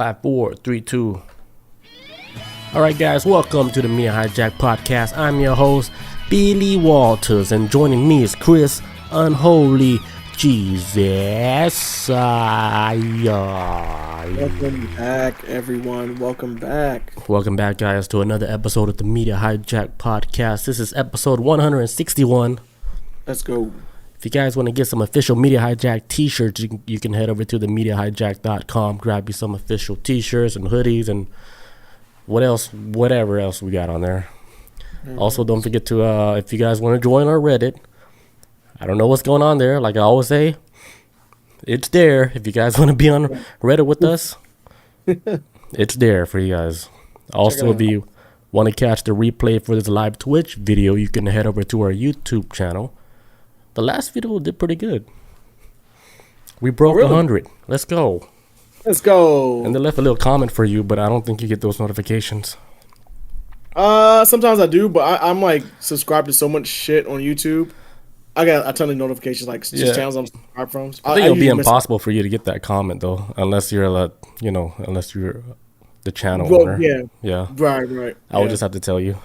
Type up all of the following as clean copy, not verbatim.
5, 4, 3, 2. All right, guys, welcome to the Media Hijack Podcast. I'm your host, Billy Walters, and joining me is Chris Unholy Jesus. Welcome back, everyone. Welcome back. Welcome back, guys, to another episode of the Media Hijack Podcast. This is episode 161. Let's go. If you guys want to get some official Media Hijack t-shirts, you can head over to themediahijack.com, grab you some official t-shirts and hoodies and whatever else we got on there. Also, don't forget to, if you guys want to join our Reddit, I don't know what's going on there. Like I always say, it's there. If you guys want to be on Reddit with us, it's there for you guys. Also, if you want to catch the replay for this live Twitch video, you can head over to our YouTube channel. The last video did pretty good. We broke 100. Let's go. Let's go. And they left a little comment for you, but I don't think you get those notifications. Sometimes I do, but I'm like subscribed to so much shit on YouTube. I got a ton of notifications, like just channels I'm subscribed from. I think it'll be impossible for you to get that comment though, unless you're the channel owner. Yeah. Right. I would just have to tell you.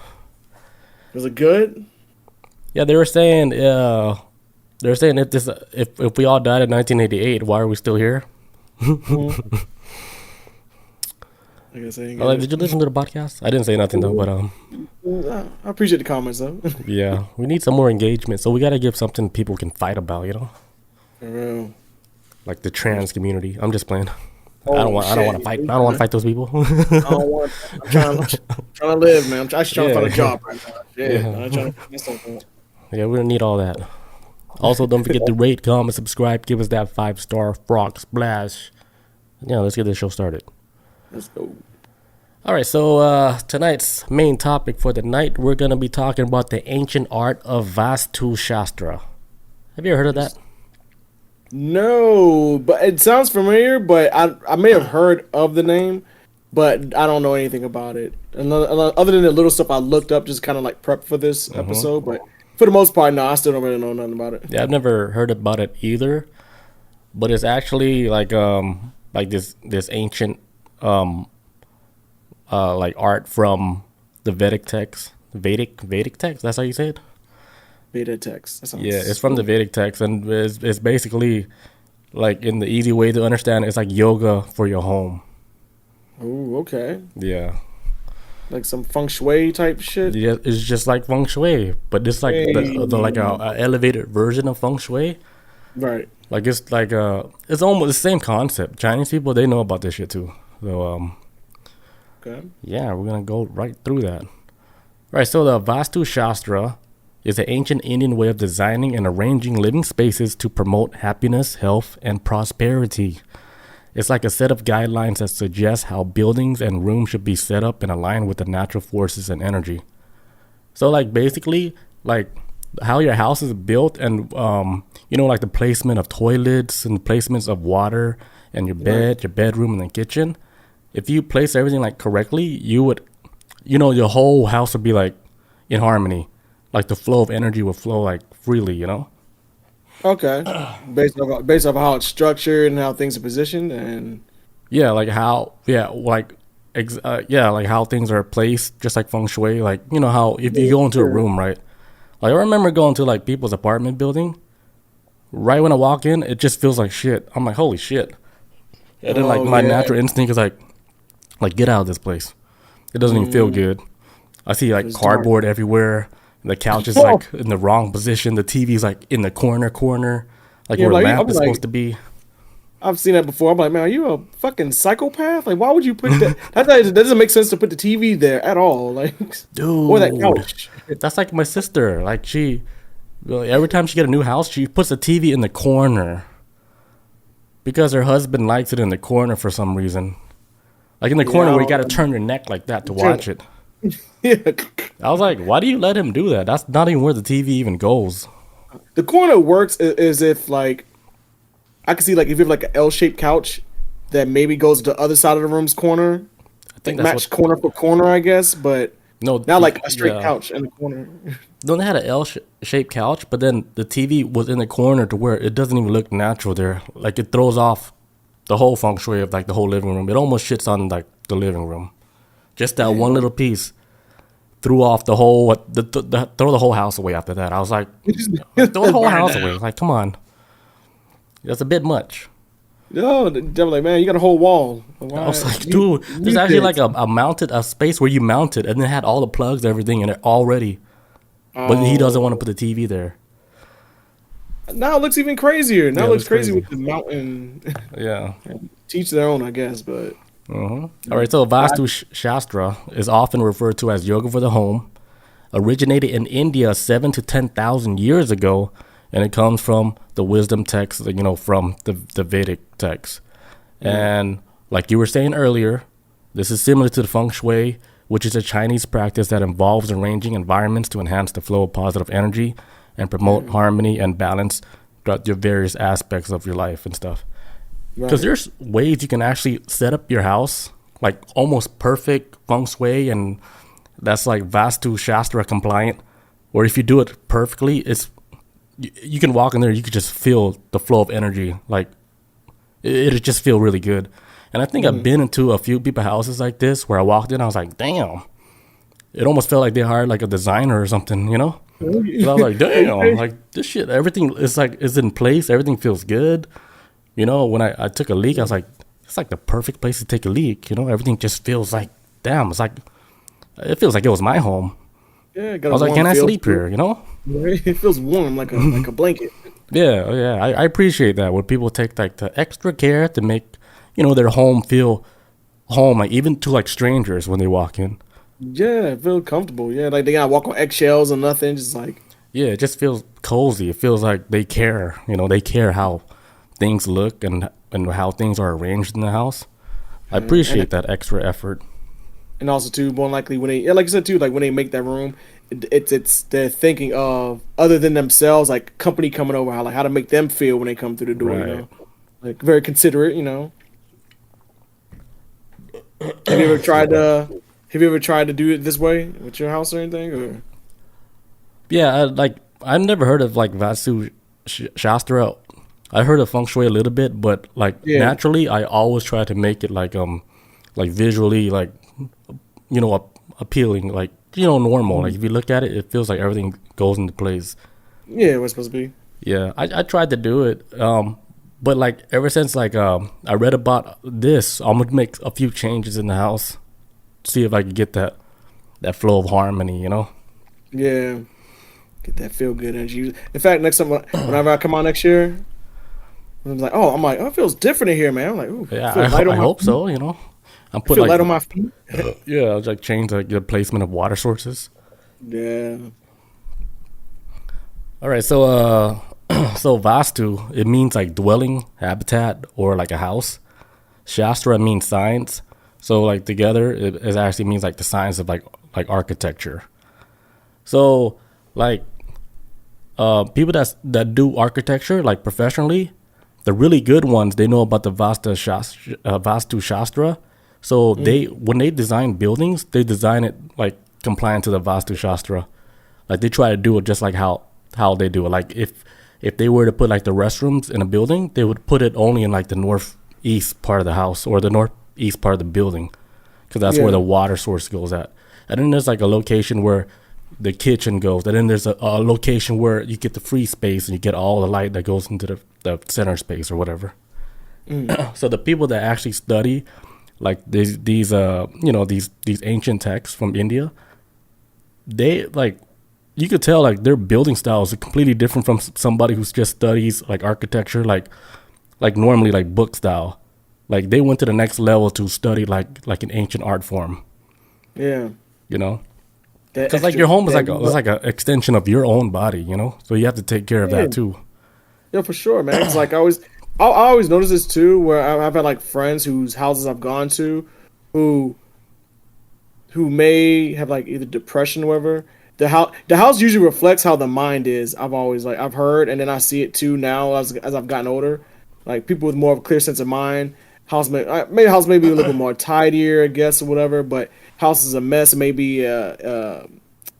Was it good? Yeah, they were saying if we all died in 1988, why are we still here? I guess I ain't did you listen to the podcast? I didn't say nothing though, but I appreciate the comments though. Yeah, we need some more engagement, so we got to give something people can fight about, For real. Like the trans community. I'm just playing. I don't want to fight. I don't want to fight those people. I'm trying to live, man. I'm actually trying to find a job right now. I'm trying to get something. Yeah, we don't need all that. Also, don't forget to rate, comment, subscribe, give us that 5-star frog splash. Yeah, let's get this show started. Let's go. All right, so tonight's main topic for the night, we're going to be talking about the ancient art of Vastu Shastra. Have you ever heard of that? No, but it sounds familiar, but I may have heard of the name, but I don't know anything about it. And other than the little stuff I looked up, just kind of like prep for this episode, but for the most part, no, I still don't really know nothing about it. Yeah, I've never heard about it either, but it's actually like this ancient like art from the Vedic text. Vedic text. That's how you say it. Vedic text. Yeah, it's from the Vedic text, and it's basically like in the easy way to understand. It's like yoga for your home. Oh, okay. Yeah. Like some feng shui type shit. Yeah, it's just like feng shui, but it's like the like a elevated version of feng shui. Right. Like it's almost the same concept. Chinese people, they know about this shit too. So okay. Yeah, we're gonna go right through that. Right. So the Vastu Shastra is an ancient Indian way of designing and arranging living spaces to promote happiness, health, and prosperity. It's like a set of guidelines that suggest how buildings and rooms should be set up and aligned with the natural forces and energy. So like basically like how your house is built and like the placement of toilets and the placements of water and your bed, your bedroom and the kitchen. If you place everything like correctly, you would your whole house would be like in harmony. Like the flow of energy would flow like freely, Okay, based off how it's structured and how things are positioned, and like how things are placed, just like feng shui. Like how if you go into a room, right? Like I remember going to like people's apartment building. Right when I walk in, it just feels like shit. I'm like, holy shit! And then like my natural instinct is like get out of this place. It doesn't even feel good. I see like cardboard everywhere. The couch is like in the wrong position. The TV's like in the corner, like where the lamp is supposed to be. I've seen that before. I'm like, man, are you a fucking psychopath? Like, why would you put that? That doesn't make sense to put the TV there at all. Like, dude, or that couch. That's like my sister. Like every time she get a new house, she puts the TV in the corner because her husband likes it in the corner for some reason. Like in the corner where you got to turn your neck like that to watch it. Yeah. I was like, why do you let him do that? That's not even where the TV even goes. The corner works as if like I can see like if you have like an L-shaped couch that maybe goes to the other side of the room's corner. I think that's match corner for corner, I guess, but not like a straight couch in the corner. No, they had an L-shaped couch, but then the TV was in the corner to where it doesn't even look natural there. Like it throws off the whole feng shui of like the whole living room. It almost shits on like the living room. Just that one little piece threw off the whole throw the whole house away after that. I was like, throw the whole house away. Like, come on, that's a bit much. No, they're like, man, you got a whole wall. Why? I was like, dude, there's actually like a space where you mount it, and it had all the plugs, everything in it already. But he doesn't want to put the TV there. Now it looks even crazier. Now it looks crazy with the mountain. Yeah. Teach their own, I guess, but. All right, so Vastu Shastra is often referred to as yoga for the home. Originated in India 7,000 to 10,000 years ago, and it comes from the wisdom text, from the Vedic text. And like you were saying earlier, this is similar to the feng shui, which is a Chinese practice that involves arranging environments to enhance the flow of positive energy and promote harmony and balance throughout your various aspects of your life and stuff. Because there's ways you can actually set up your house like almost perfect feng shui, and that's like Vastu Shastra compliant, where if you do it perfectly, you can walk in there, you could just feel the flow of energy. Like it'll just feel really good. And I think I've been into a few people's houses like this where I walked in, I was like, damn. It almost felt like they hired like a designer or something, you know? I was like, damn, like this shit, everything is in place. Everything feels good. You know, when I took a leak, I was like, it's like the perfect place to take a leak. You know, everything just feels like, damn, it feels like it was my home. Yeah, I was like, can I sleep here, you know? It feels warm, like a blanket. Yeah. I appreciate that when people take like the extra care to make, their home feel home, like even to like strangers when they walk in. Yeah, feel comfortable. Yeah, like they gotta walk on eggshells or nothing, just like. Yeah, it just feels cozy. It feels like they care. They care how things look and how things are arranged in the house. I appreciate that extra effort. And also too, more likely when they, like you said too, like when they make that room, it's they're thinking of other than themselves, like company coming over, how to make them feel when they come through the door. Right. Like very considerate. Have you ever tried to do it this way with your house or anything? Or? Yeah, I've never heard of like Vastu Shastra. I heard of feng shui a little bit, but naturally, I always try to make it like visually appealing, normal. Like if you look at it, it feels like everything goes into place. Yeah, it was supposed to be. Yeah, I tried to do it, but like ever since I read about this, I'm gonna make a few changes in the house, see if I can get that flow of harmony. Yeah, get that feel good energy. In fact, next time whenever I come on next year. I'm like, it feels different in here, man. I'm like, ooh, yeah, I hope so. I'm putting light on my feet. Yeah, I'll change the placement of water sources. Yeah. All right, so so Vastu, it means like dwelling, habitat, or like a house. Shastra means science. So like together, it actually means like the science of like architecture. So like people that do architecture like professionally. The really good ones, they know about the Vastu Shastra. So when they design buildings, they design it like compliant to the Vastu Shastra. Like they try to do it just like how they do it. Like if they were to put like the restrooms in a building, they would put it only in like the northeast part of the house or the northeast part of the building, because that's where the water source goes at. And then there's like a location where the kitchen goes, and then there's a location where you get the free space and you get all the light that goes into the center space or whatever. So the people that actually study like these ancient texts from India, they like, you could tell like their building styles are completely different from somebody who just studies like architecture, like normally like book style. Like they went to the next level to study like an ancient art form. Yeah. Because like your home is like an extension of your own body, so you have to take care of that too. Yeah, for sure, man. It's like I always notice this too, where I've had like friends whose houses I've gone to, who may have like either depression or whatever. The house usually reflects how the mind is. I've heard, and then I see it too now as I've gotten older. Like people with more of a clear sense of mind, house may be a little bit more tidier, I guess, or whatever. But house is a mess. It may be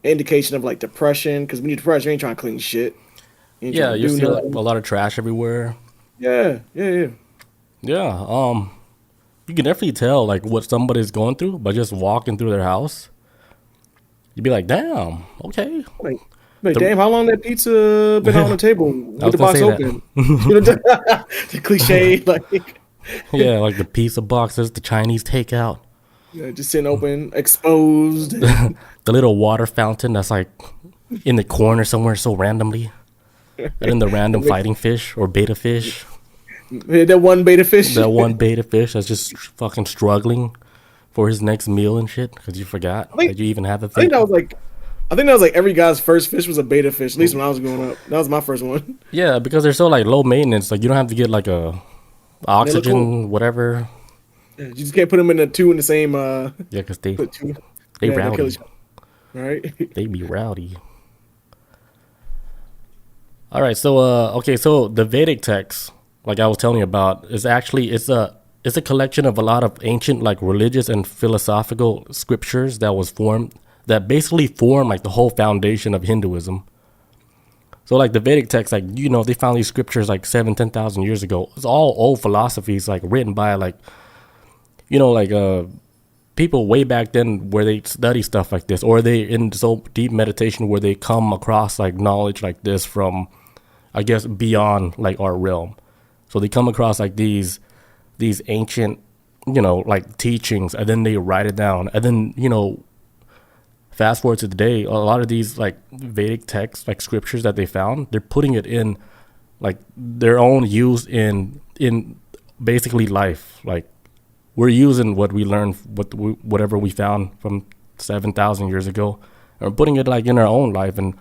indication of like depression, because when you're depressed, you ain't trying to clean shit. Yeah, you see like a lot of trash everywhere. Yeah. Yeah. You can definitely tell like what somebody's going through by just walking through their house. You'd be like, damn, okay. Damn, how long that pizza been on the table with the box open? The cliche, like. Yeah, like the pizza boxes, the Chinese takeout. Yeah, just sitting open, exposed. The little water fountain that's like in the corner somewhere so randomly. And then the random fighting fish or beta fish. That one beta fish. That one beta fish that's just fucking struggling for his next meal and shit because you forgot that you even have a thing. I think that was like every guy's first fish was a beta fish. At least when I was growing up, that was my first one. Yeah, because they're so like low maintenance. Like you don't have to get like a oxygen, whatever. Yeah, you just can't put them in the two in the same. Yeah, because they they rowdy, right? They be rowdy. All right, so okay, so the Vedic text, like I was telling you about, is actually it's a collection of a lot of ancient like religious and philosophical scriptures that basically form like the whole foundation of Hinduism. So like the Vedic text, like they found these scriptures like 10,000 years ago. It's all old philosophies like written by like people way back then where they study stuff like this, or they in so deep meditation where they come across like knowledge like this from, I guess, beyond like our realm. So they come across like these ancient, like teachings, and then they write it down, and then fast forward to today, a lot of these like Vedic texts, like scriptures that they found, they're putting it in like their own use in basically life. Like we're using what we learned, whatever we found from 7,000 years ago, and putting it like in our own life, and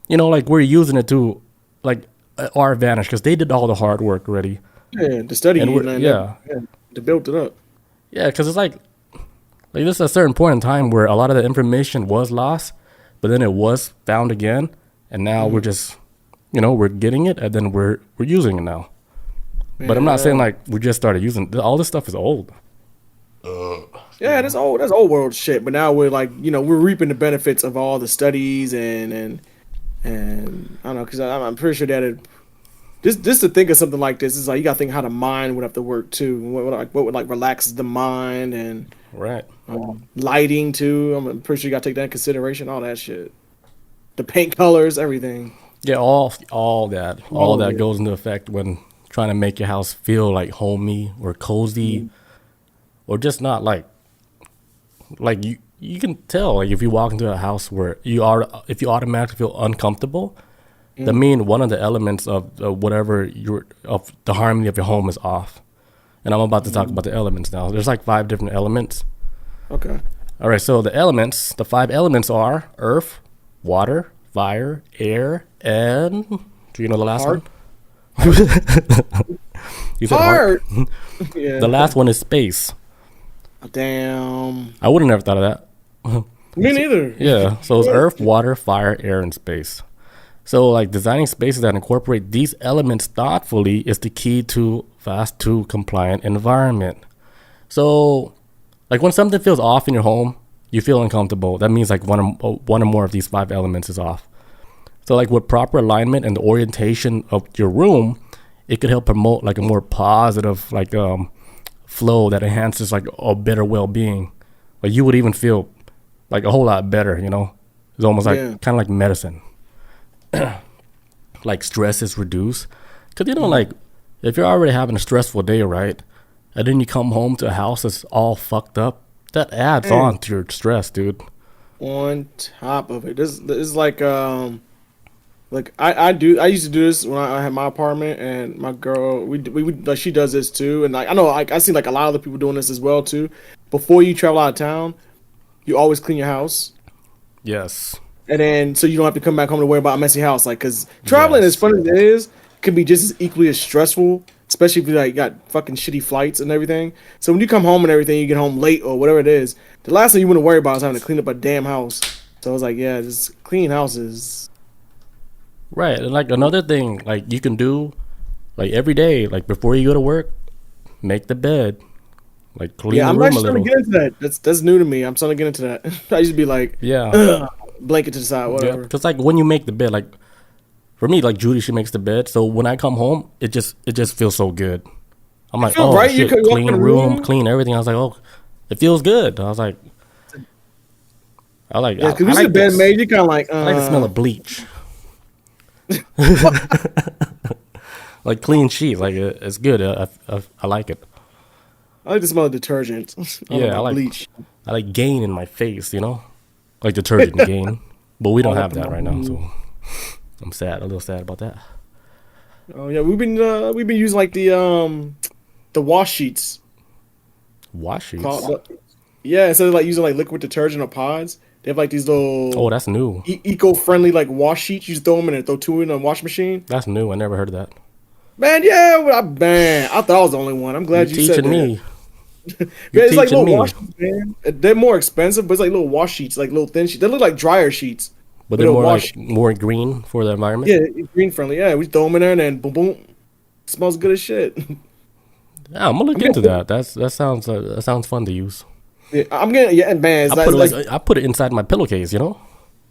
like we're using it to like our advantage because they did all the hard work already. Yeah, to study to build it up. Yeah, because it's like this is a certain point in time where a lot of the information was lost, but then it was found again, and now we're just, we're getting it, and then we're using it now. Yeah. But I'm not saying like we just started using all this stuff is old. Yeah, that's old world shit. But now we're like, we're reaping the benefits of all the studies and I don't know, because I'm pretty sure that just to think of something like this is like you got to think how the mind would have to work too. What would like relax the mind and right. Lighting too. I'm pretty sure you got to take that in consideration. All that shit, the paint colors, everything. Yeah, all that goes into effect when trying to make your house feel like homey or cozy, or just not like you can tell like if you walk into a house where if you automatically feel uncomfortable. That mean one of the elements of of the harmony of your home is off. And I'm about to talk about the elements now. There's like 5 different elements. Okay. All right, so the 5 elements are earth, water, fire, air, and do you know the last one? You said heart. Yeah. The last one is space. Damn. I would have never thought of that. Me neither. Yeah, so it's earth, water, fire, air, and space. So, like, designing spaces that incorporate these elements thoughtfully is the key to Vastu compliant environment. So, like, when something feels off in your home, you feel uncomfortable. That means like one or more of these 5 elements is off. So, like, with proper alignment and the orientation of your room, it could help promote like a more positive like flow that enhances like a better well-being. Like, you would even feel like a whole lot better. It's almost like kind of like medicine. Like stress is reduced because like if you're already having a stressful day, right, and then you come home to a house that's all fucked up, that adds on to your stress, dude. On top of it, this is like I used to do this when I had my apartment, and my girl we like she does this too, and like I know I see like a lot of other people doing this as well too. Before you travel out of town, you always clean your house. Yes. And then, so you don't have to come back home to worry about a messy house. Like, because traveling, as fun as it is, can be just as equally as stressful, especially if you like got fucking shitty flights and everything. So when you come home and everything, you get home late or whatever it is, the last thing you want to worry about is having to clean up a damn house. So I was like, yeah, just clean houses. Right. And like another thing, like you can do, like every day, like before you go to work, make the bed. Like clean the room a little. Yeah, I'm actually starting to get into that. That's new to me. I'm starting to get into that. I used to be like, blanket to the side, whatever. Because like when you make the bed, like for me, like Judy, she makes the bed. So when I come home, it just feels so good. I'm like, feel oh right. You shit, could walk in clean the room, clean everything. I was like, oh, it feels good. I was like, Yeah, I because we like said bed this. made. You kind of like. I like the smell of bleach. Like clean sheets, like it's good. I like it. I like the smell of detergent. Yeah, bleach. I like Gain in my face, you know, like detergent Gain. But we don't have that right now, so I'm sad, a little sad about that. Oh yeah, we've been using like the wash sheets. Wash sheets. Yeah, instead of like using like liquid detergent or pods, they have like these little. Oh, that's new. Eco-friendly like wash sheets. You just throw them in and throw two in a wash machine. That's new. I never heard of that. Man, yeah, man, I thought I was the only one. I'm glad you said that. Me. Man, it's like little wash sheets, man. They're more expensive, but it's like little wash sheets, like little thin sheets. They look like dryer sheets. But they're more green for the environment. Yeah, green friendly. Yeah, we throw them in there and then boom, boom. It smells good as shit. Yeah, I'm gonna look into that. That sounds fun to use. Yeah, I'm getting man. I put it inside my pillowcase, you know.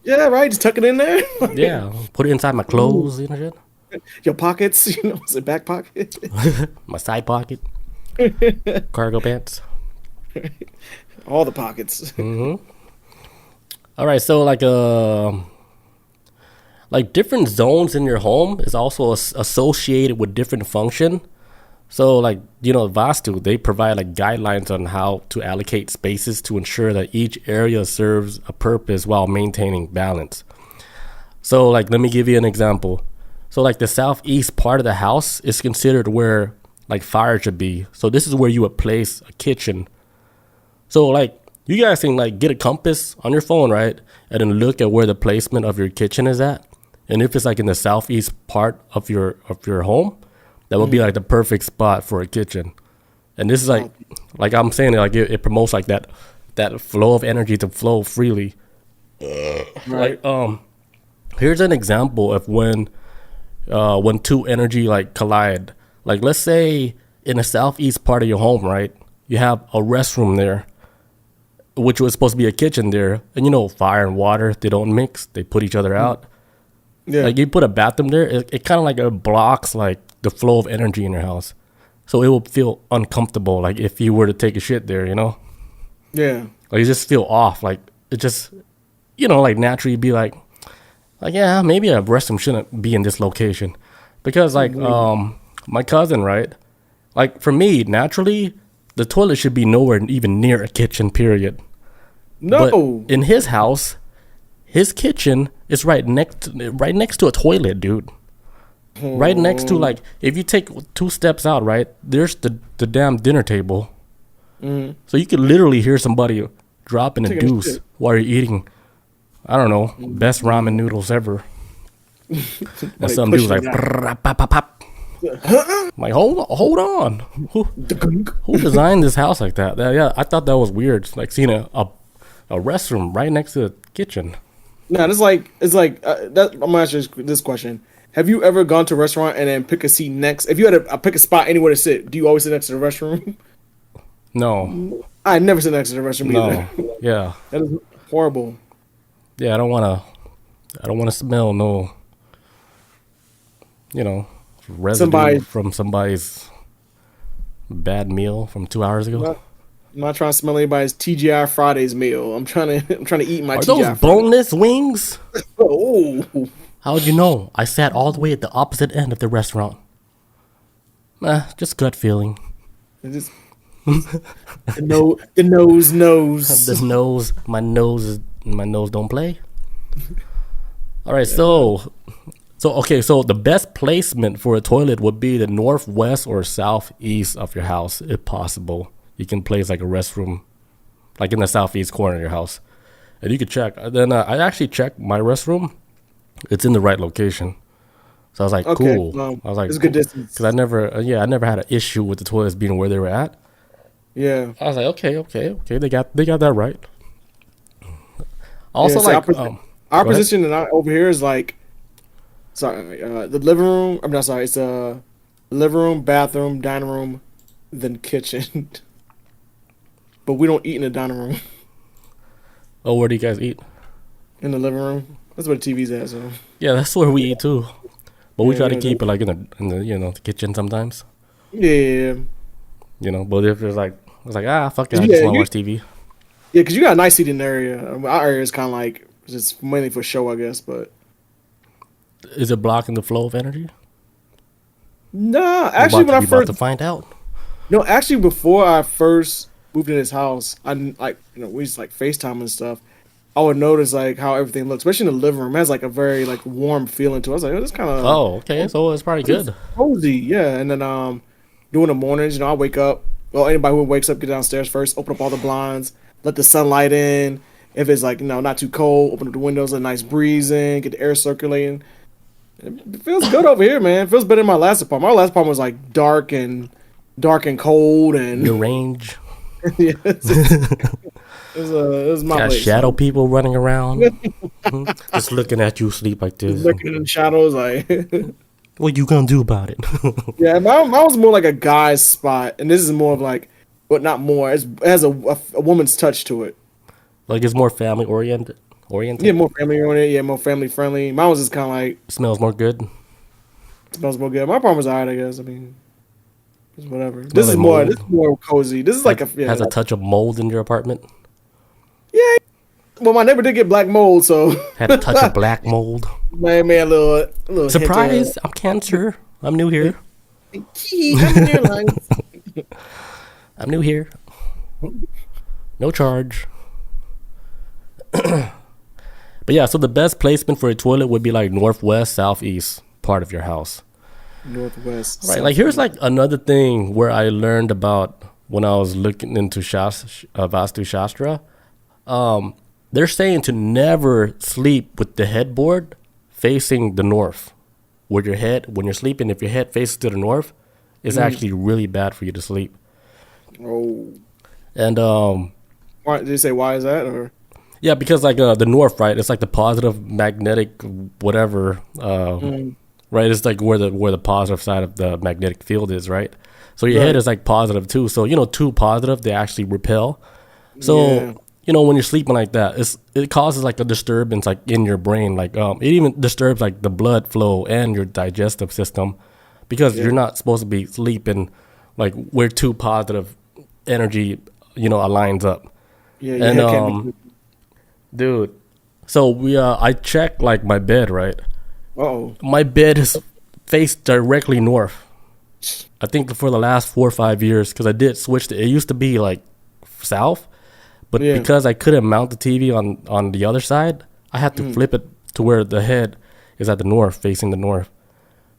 Yeah, right. Just tuck it in there. Yeah, put it inside my clothes, you know, shit. Your pockets, you know, it's a back pocket. My side pocket. Cargo pants. All the pockets. Mm-hmm. All right, so like different zones in your home is also associated with different function. So like, you know, Vastu, they provide like guidelines on how to allocate spaces to ensure that each area serves a purpose while maintaining balance. So like, let me give you an example. So like the southeast part of the house is considered where like fire should be. So this is where you would place a kitchen. So like you guys can like get a compass on your phone, right? And then look at where the placement of your kitchen is at. And if it's like in the southeast part of your home, that would be like the perfect spot for a kitchen. And this is like I'm saying, like it promotes like that flow of energy to flow freely. Right. Like here's an example of when two energy like collide. Like let's say in the southeast part of your home, right? You have a restroom there, which was supposed to be a kitchen there. And you know, fire and water, they don't mix. They put each other out. Yeah. Like you put a bathroom there, it kind of like it blocks like the flow of energy in your house. So it will feel uncomfortable, like if you were to take a shit there, you know? Yeah. Like you just feel off. Like it just, you know, like naturally be like yeah, maybe a restroom shouldn't be in this location. Because like my cousin, right? Like for me, naturally, the toilet should be nowhere even near a kitchen, period. No. But in his house, his kitchen is right next to a toilet, dude. Right next to, like, if you take 2 steps out, right, there's the damn dinner table. So you could literally hear somebody dropping a deuce while you're eating, I don't know, best ramen noodles ever. And some dude's like, pop. Like, hold on. Who designed this house like that? Yeah, I thought that was weird. Like seeing a restroom right next to the kitchen. No, it's like I'm gonna ask you this question. Have you ever gone to a restaurant and then pick a seat next? If you had to pick a spot anywhere to sit, do you always sit next to the restroom? No. I never sit next to the restroom either. Yeah. That is horrible. Yeah, I don't want to smell no, you know, residue from somebody's bad meal from 2 hours ago. I'm not trying to smell anybody's TGI Fridays meal. I'm trying to eat my TGI Are those Fridays. boneless wings? Oh. How would you know? I sat all the way at the opposite end of the restaurant. Just gut feeling. Just, the nose knows. The nose, my nose don't play. All right, so okay, so the best placement for a toilet would be the northwest or southeast of your house, if possible. You can place like a restroom, like in the southeast corner of your house, and you could check. Then I actually checked my restroom. It's in the right location. So I was like, okay, cool. I was like, it's a good distance. Because I never had an issue with the toilets being where they were at. Yeah. I was like, okay. They got that right. Also, yeah, so like, our position over here is like, the living room. I'm not sorry. It's a living room, bathroom, dining room, then kitchen. But we don't eat in the dining room. Oh, where do you guys eat? In the living room. That's where the TV's at. So yeah, that's where we eat too. But we try to keep it like in the the kitchen sometimes. Yeah. But if it's like, I was like, fuck it, I Yeah, just want to watch TV. Yeah, because you got a nice seating area. Our area is kind of like just mainly for show, I guess. But is it blocking the flow of energy? Nah, actually, when I about to find out. No, actually, before I first moved in this house, I we used to like FaceTime and stuff. I would notice like how everything looks, especially in the living room. It has like a very like warm feeling to it. I was like, oh, this kind of. Oh, okay, so it's probably good. Cozy, yeah. And then during the mornings, I wake up. Well, anybody who wakes up, get downstairs first, open up all the blinds, let the sunlight in. If it's like not too cold, open up the windows, let a nice breeze in, get the air circulating. It feels good over here, man. It feels better than my last apartment. My last apartment was like dark and cold and your range. Yeah, it was my place. Shadow people running around, just looking at you sleep like this, just looking in the shadows like. What you gonna do about it? Yeah, mine was more like a guy's spot, and this is more of like, but not more. It has a woman's touch to it. Like it's more family oriented. Yeah, more family oriented. Yeah, more family friendly. Mine was just kind of like smells more good. Smells more good. My apartment was alright, I guess. I mean, it's whatever. This is more cozy. This is like has a touch of mold in your apartment. Yeah. Well, my neighbor did get black mold, so had a touch of black mold. Man, a little surprise! I'm Cancer. I'm new here. I'm new I'm new here. No charge. But yeah, so the best placement for a toilet would be like northwest, southeast part of your house. Northwest. Right. Like here's like another thing where I learned about when I was looking into Vastu Shastra. They're saying to never sleep with the headboard facing the north. When you're sleeping, if your head faces to the north, it's actually really bad for you to sleep. Oh. And why did they say why is that? Or yeah, because like the north, right? It's like the positive magnetic whatever, right? It's like where the positive side of the magnetic field is, right? So your head is like positive too. So too positive, they actually repel. So when you're sleeping like that, it causes like a disturbance like in your brain. Like it even disturbs like the blood flow and your digestive system, because you're not supposed to be sleeping like where too positive energy aligns up. Yeah, and dude, so I checked like my bed, right? Oh, my bed is faced directly north. I think for the last 4 or 5 years, because I did switch it used to be like south, but because I couldn't mount the TV on the other side, I had to flip it to where the head is at the north, facing the north.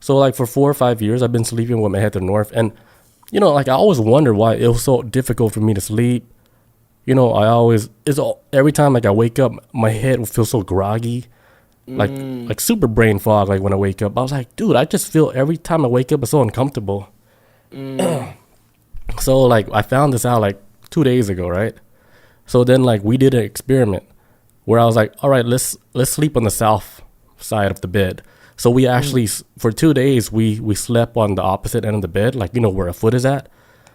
So like for 4 or 5 years, I've been sleeping with my head to the north, and like I always wonder why it was so difficult for me to sleep. Every time like I wake up, my head will feel so groggy, like super brain fog. Like when I wake up, I was like, dude, I just feel every time I wake up, it's so uncomfortable. So like I found this out like 2 days ago, right? So then like we did an experiment where I was like, all right, let's sleep on the south side of the bed. So we actually for 2 days we slept on the opposite end of the bed, like where a foot is at.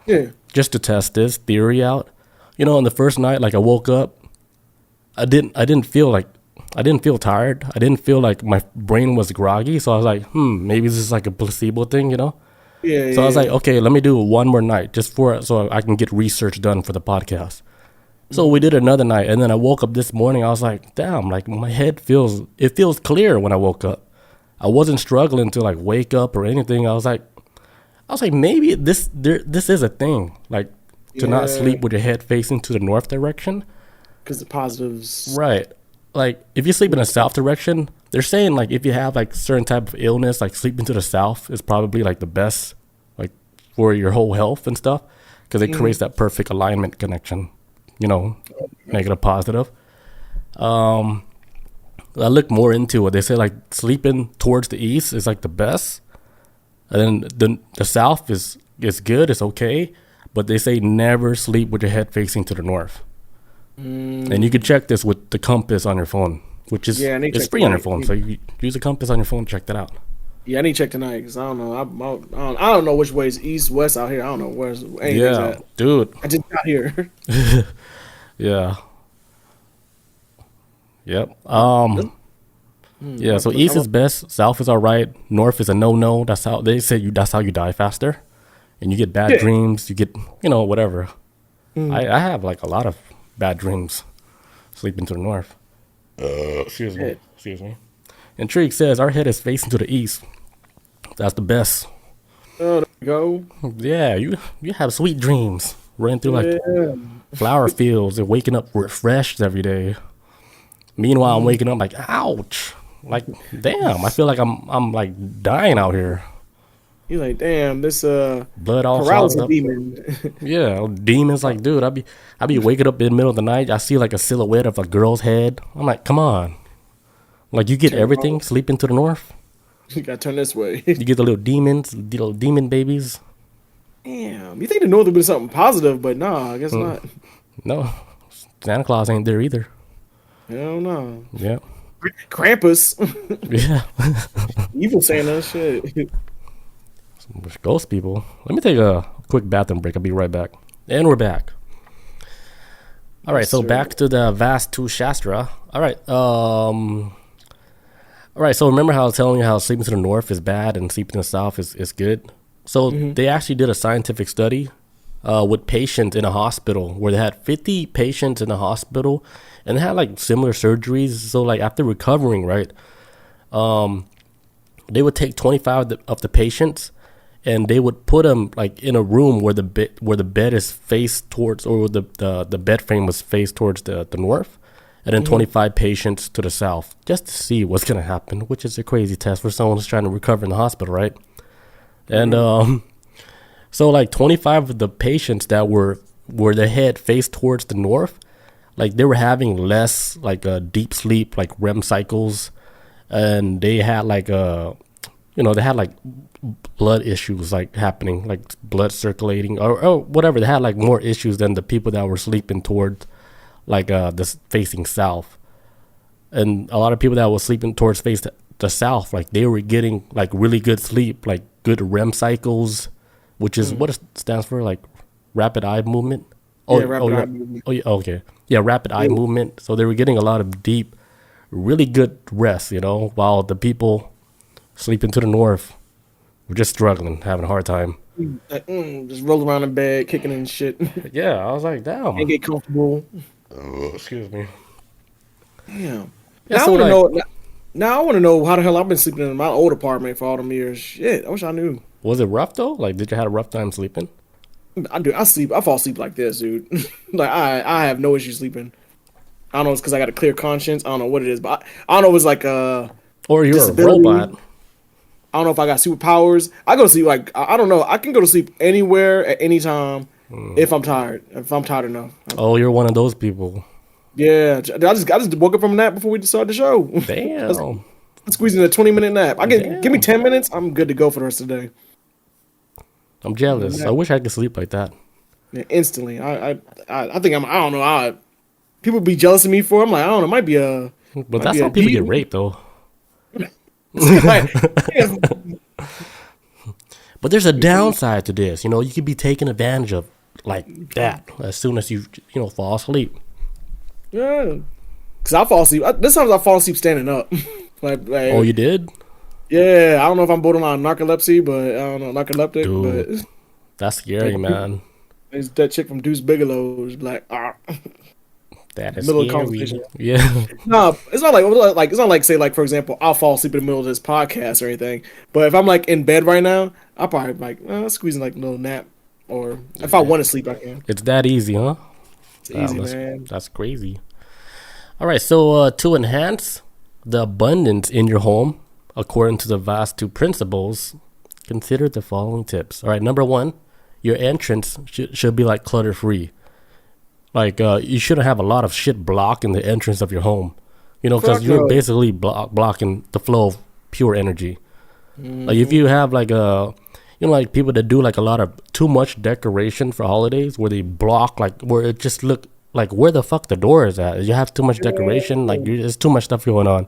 Yeah. Just to test this theory out. On the first night, like I woke up, I didn't feel tired. I didn't feel like my brain was groggy. So I was like, maybe this is like a placebo thing, Yeah. So I was like, okay, let me do it one more night so I can get research done for the podcast. So we did another night, and then I woke up this morning. I was like, damn, like my head feels clear when I woke up. I wasn't struggling to like wake up or anything. I was like maybe this is a thing, like to not sleep with your head facing to the north direction. Because the positives, right? Like if you sleep in the south direction, they're saying like if you have like certain type of illness, like sleeping to the south is probably like the best, like for your whole health and stuff, because it creates that perfect alignment connection. Negative, positive. I looked more into it. They say like sleeping towards the east is like the best, and then the south is good. It's okay, but they say never sleep with your head facing to the north. And you can check this with the compass on your phone, which is it's free on your phone. So you use a compass on your phone. Check that out. Yeah, I need to check tonight because I don't know. I don't know which way is east, west out here. I don't know where's anything's at. Dude. I just got here. Yeah. Yep. Yeah. So east is best. South is all right. North is a no. That's how they say that's how you die faster. and you get bad dreams. You get, whatever. I have like a lot of bad dreams sleeping to the north. Excuse me. Intrigue says our head is facing to the east. That's the best. Oh, there you go. Yeah, you have sweet dreams running through like flower fields and waking up refreshed every day. Meanwhile, I'm waking up like, ouch. Like, damn, I feel like I'm like dying out here. You're like, damn, this blood all paralysis up. demon. Yeah, demons. Like, dude, I be waking up in the middle of the night. I see like a silhouette of a girl's head. I'm like, come on. Like, you get everything sleeping to the north. You gotta turn this way. You get the little demons, the little demon babies. Damn, you think the north would be something positive, but nah, I guess not. No, Santa Claus ain't there either. Hell no. Yeah. Krampus. Yeah. Evil Santa, shit. Ghost people. Let me take a quick bathroom break. I'll be right back. And we're back. All right, so back to the Vastu Shastra. All right. All right, so remember how I was telling you how sleeping to the north is bad and sleeping to the south is good? So they actually did a scientific study with patients in a hospital where they had 50 patients in the hospital and they had like similar surgeries. So like after recovering, right, they would take 25 of the patients and they would put them like in a room where the bed is faced towards, or the bed frame was faced towards the north, and then 25 patients to the south, just to see what's gonna happen, which is a crazy test for someone who's trying to recover in the hospital, right? And so like 25 of the patients that were their head faced towards the north, like they were having less like deep sleep, like REM cycles, and they had like they had like blood issues like happening, like blood circulating or whatever. They had like more issues than the people that were sleeping toward like this facing south. And a lot of people that were sleeping towards face the south, like they were getting like really good sleep, like good REM cycles, which is what it stands for, like rapid eye movement. Eye movement. Oh, yeah, okay. Yeah, rapid eye movement. So they were getting a lot of deep, really good rest, while the people sleeping to the north were just struggling, having a hard time. Just roll around in bed, kicking and shit. Yeah, I was like, damn. And get comfortable. Excuse me. Damn. Yeah, now I want to know. Now I want to know how the hell I've been sleeping in my old apartment for all them years. Shit, I wish I knew. Was it rough though? Like, did you have a rough time sleeping? I do. I fall asleep like this, dude. Like I have no issue sleeping. I don't know. It's because I got a clear conscience. I don't know what it is, but I don't know if it's like or you're disability. A robot. I don't know if I got superpowers. I go to sleep like I don't know. I can go to sleep anywhere at any time if I'm tired. If I'm tired enough. Oh, you're one of those people. Yeah, I just woke up from a nap before we started the show. Damn. Let's squeeze in a 20-minute nap. Give me 10 minutes. I'm good to go for the rest of the day. I'm jealous. I wish I could sleep like that. Yeah, instantly. I think I don't know. People be jealous of me for. I'm like, I don't know. It might be a. But that's how people get raped, though. But there's a downside to this. You could be taken advantage of like that as soon as you fall asleep. Yeah, because I fall asleep. Sometimes I fall asleep standing up. like, oh, you did? Yeah, I don't know if I'm borderline narcolepsy, but I don't know, narcoleptic. Dude, but that's scary, man. It's that chick from Deuce Bigelow's like, that is middle scary. Of conversation. Yeah. No, it's not like it's not like say like for example I'll fall asleep in the middle of this podcast or anything. But if I'm like in bed right now, I'll probably like squeezing like a little nap, or if I want to sleep, I can. It's that easy, huh? It's easy, man. That's crazy. All right, so to enhance the abundance in your home, according to the Vastu principles, consider the following tips. All right, number 1, your entrance should be like clutter-free. Like you shouldn't have a lot of shit blocking the entrance of your home, because you're basically blocking the flow of pure energy. Like if you have like like people that do like a lot of too much decoration for holidays, where they block like where it just look like where the fuck the door is at. You have too much decoration, like there's too much stuff going on.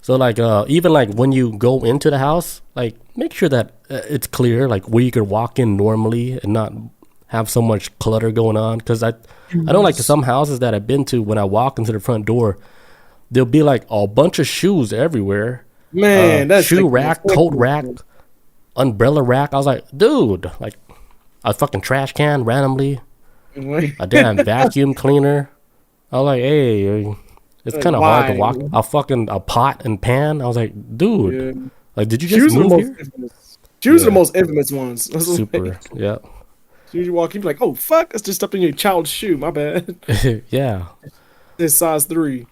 So like even like when you go into the house, like make sure that it's clear, like where you could walk in normally and not have so much clutter going on. Because I don't like some houses that I've been to, when I walk into the front door, there'll be like a bunch of shoes everywhere. Man, that's shoe rack, coat rack. umbrella rack. I was like, dude, like a fucking trash can randomly, a damn vacuum cleaner. I was like, hey, it's kind of hard to walk a pot and pan. I was like, dude, like, did you just move here? Shoes are the most infamous ones. Super, yeah. As soon as you walk in, you're like, oh fuck, it's just stepped in your child's shoe. My bad. Yeah. It's size 3.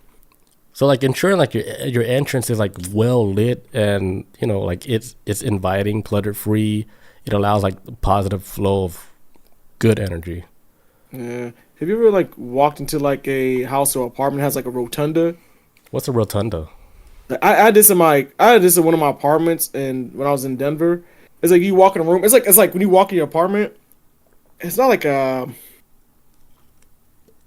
So like ensuring like your entrance is like well lit and like it's inviting, clutter free. It allows like a positive flow of good energy. Yeah. Have you ever like walked into like a house or apartment that has like a rotunda? What's a rotunda? I had this in one of my apartments and when I was in Denver. It's like you walk in a room. It's like when you walk in your apartment, it's not like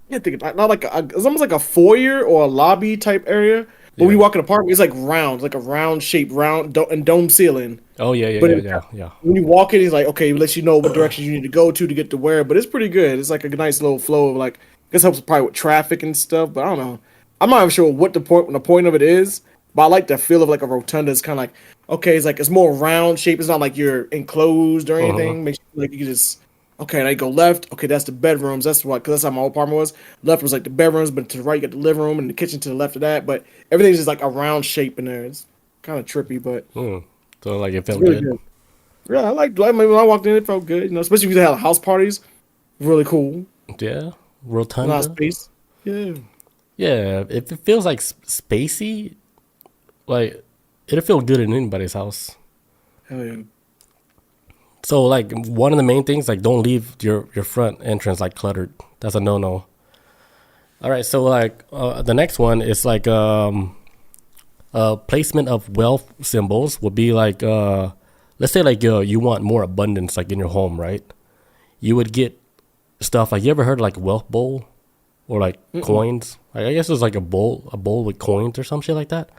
it's almost like a foyer or a lobby type area. But when you walk in an apartment, it's like round, like a round shape, and dome ceiling. Oh yeah. When you walk in, it's like, okay, it lets you know what direction you need to go to get to where. But it's pretty good. It's like a nice little flow of like, I guess helps probably with traffic and stuff. But I don't know. I'm not even sure what the point of it is. But I like the feel of like a rotunda. It's kind of like, okay, it's more round shape. It's not like you're enclosed or anything. Makes you like you just. Okay, and I go left. Okay, that's the bedrooms. That's what, because that's how my old apartment was. Left was like the bedrooms, but to the right, you got the living room and the kitchen to the left of that. But everything's just like a round shape in there. It's kind of trippy, but. So, like, it felt really good. Yeah, I when I walked in, it felt good. Especially if you had house parties. Really cool. Yeah. Rotunda. A lot of space. Yeah. Yeah, if it feels like spacey, like, it'll feel good in anybody's house. Hell yeah. So, like, one of the main things, like, don't leave your front entrance, like, cluttered. That's a no-no. All right, so, like, the next one is, like, placement of wealth symbols would be, like, let's say, like, you want more abundance, like, in your home, right? You would get stuff, like, you ever heard of, like, wealth bowl? Or, like, coins? Like, I guess it's, like, a bowl with coins or some shit like that.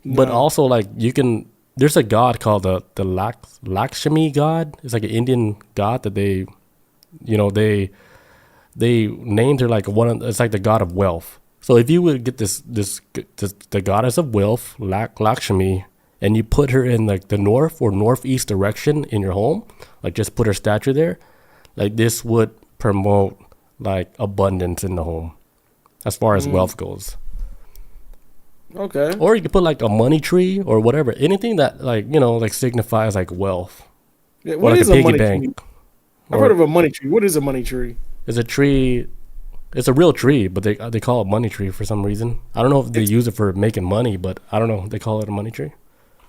No. But also, like, you can... There's a god called the Lakshmi god. It's like an Indian god that they named her like it's like the god of wealth. So if you would get this the goddess of wealth, Lakshmi, and you put her in like the north or northeast direction in your home, like just put her statue there, like this would promote like abundance in the home as far as wealth goes. Okay. Or you could put like a money tree or whatever. Anything that like, like signifies like wealth. Yeah, what is like a money tree? I've heard of a money tree. What is a money tree? It's a tree. It's a real tree, but they call it money tree for some reason. I don't know if they use it for making money, but I don't know. They call it a money tree.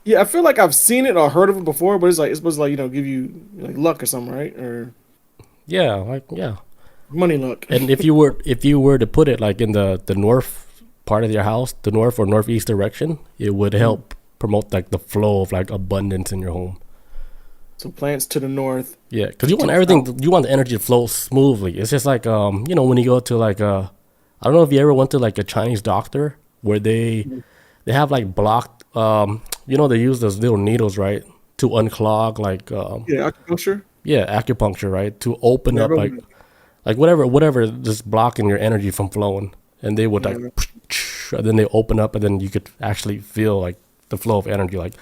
Yeah, I feel like I've seen it or heard of it before, but it's supposed to like, give you like luck or something, right? Or yeah. Money luck. And if you were to put it like in the north part of your house, the north or northeast direction, it would help promote like the flow of like abundance in your home. So plants to the north. Yeah, because you want everything. You want the energy to flow smoothly. It's just like when you go to like I don't know if you ever went to like a Chinese doctor where they have like blocked. They use those little needles, right, to unclog like. Acupuncture. Yeah, acupuncture, right, to open up like whatever just blocking your energy from flowing. And they would and then they open up, and then you could actually feel like the flow of energy. Like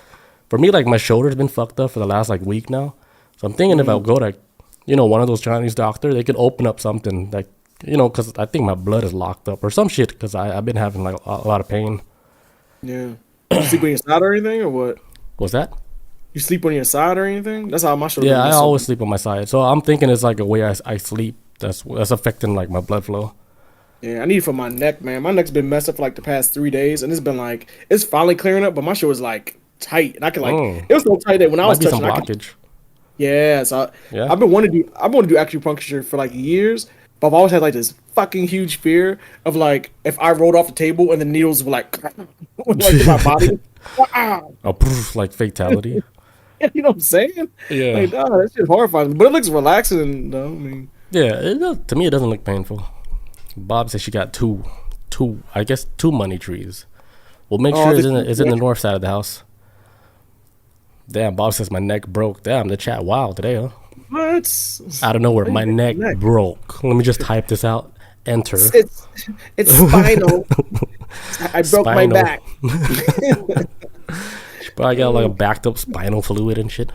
for me, like my shoulder's been fucked up for the last like week now, so I'm thinking if I go to, one of those Chinese doctors, they could open up something like, because I think my blood is locked up or some shit. Because I've been having like a lot of pain. Yeah, you sleep on your side or anything, or what? What's that? You sleep on your side or anything? That's how my shoulder. Yeah, I always sleep on my side. So I'm thinking it's like a way I sleep that's affecting like my blood flow. Yeah, I need it for my neck, man. My neck's been messed up for like the past 3 days, and it's been like it's finally clearing up, but my shit was like tight, and I could like it was so tight that when I was touching, blockage. I've been wanting to do acupuncture for like years, but I've always had like this fucking huge fear of like if I rolled off the table and the needles were like in my body, like fatality. You know what I'm saying? Yeah, like, that shit's horrifying, but it looks relaxing though. I mean, yeah, to me it doesn't look painful. Bob says she got two money trees. We'll make sure it's in the north side of the house. Damn, Bob says my neck broke. Damn, the chat wild today, huh? What? Out of nowhere, my neck broke. Let me just type this out. Enter. It's spinal. I broke my back. She probably got like a backed up spinal fluid and shit.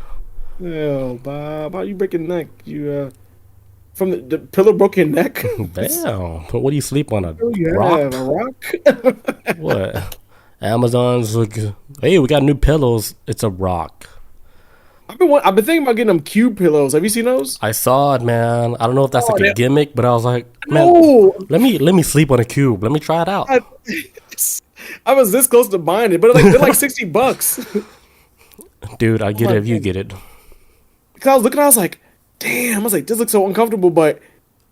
Hell, Bob, how you break your neck? You from the pillow broke your neck? Damn. But what do you sleep on, a Oh, you have rock? a rock? What? Amazon's like, hey, we got new pillows. It's a rock. I've been thinking about getting them cube pillows. Have you seen those? I saw it, man. I don't know if that's Oh, like a gimmick, but I was like, man, no. let me sleep on a cube. Let me try it out. I, I was this close to buying it, but they're like $60. Dude, I get it if you get it. Because I was looking, I was like, damn. I was like, this looks so uncomfortable, but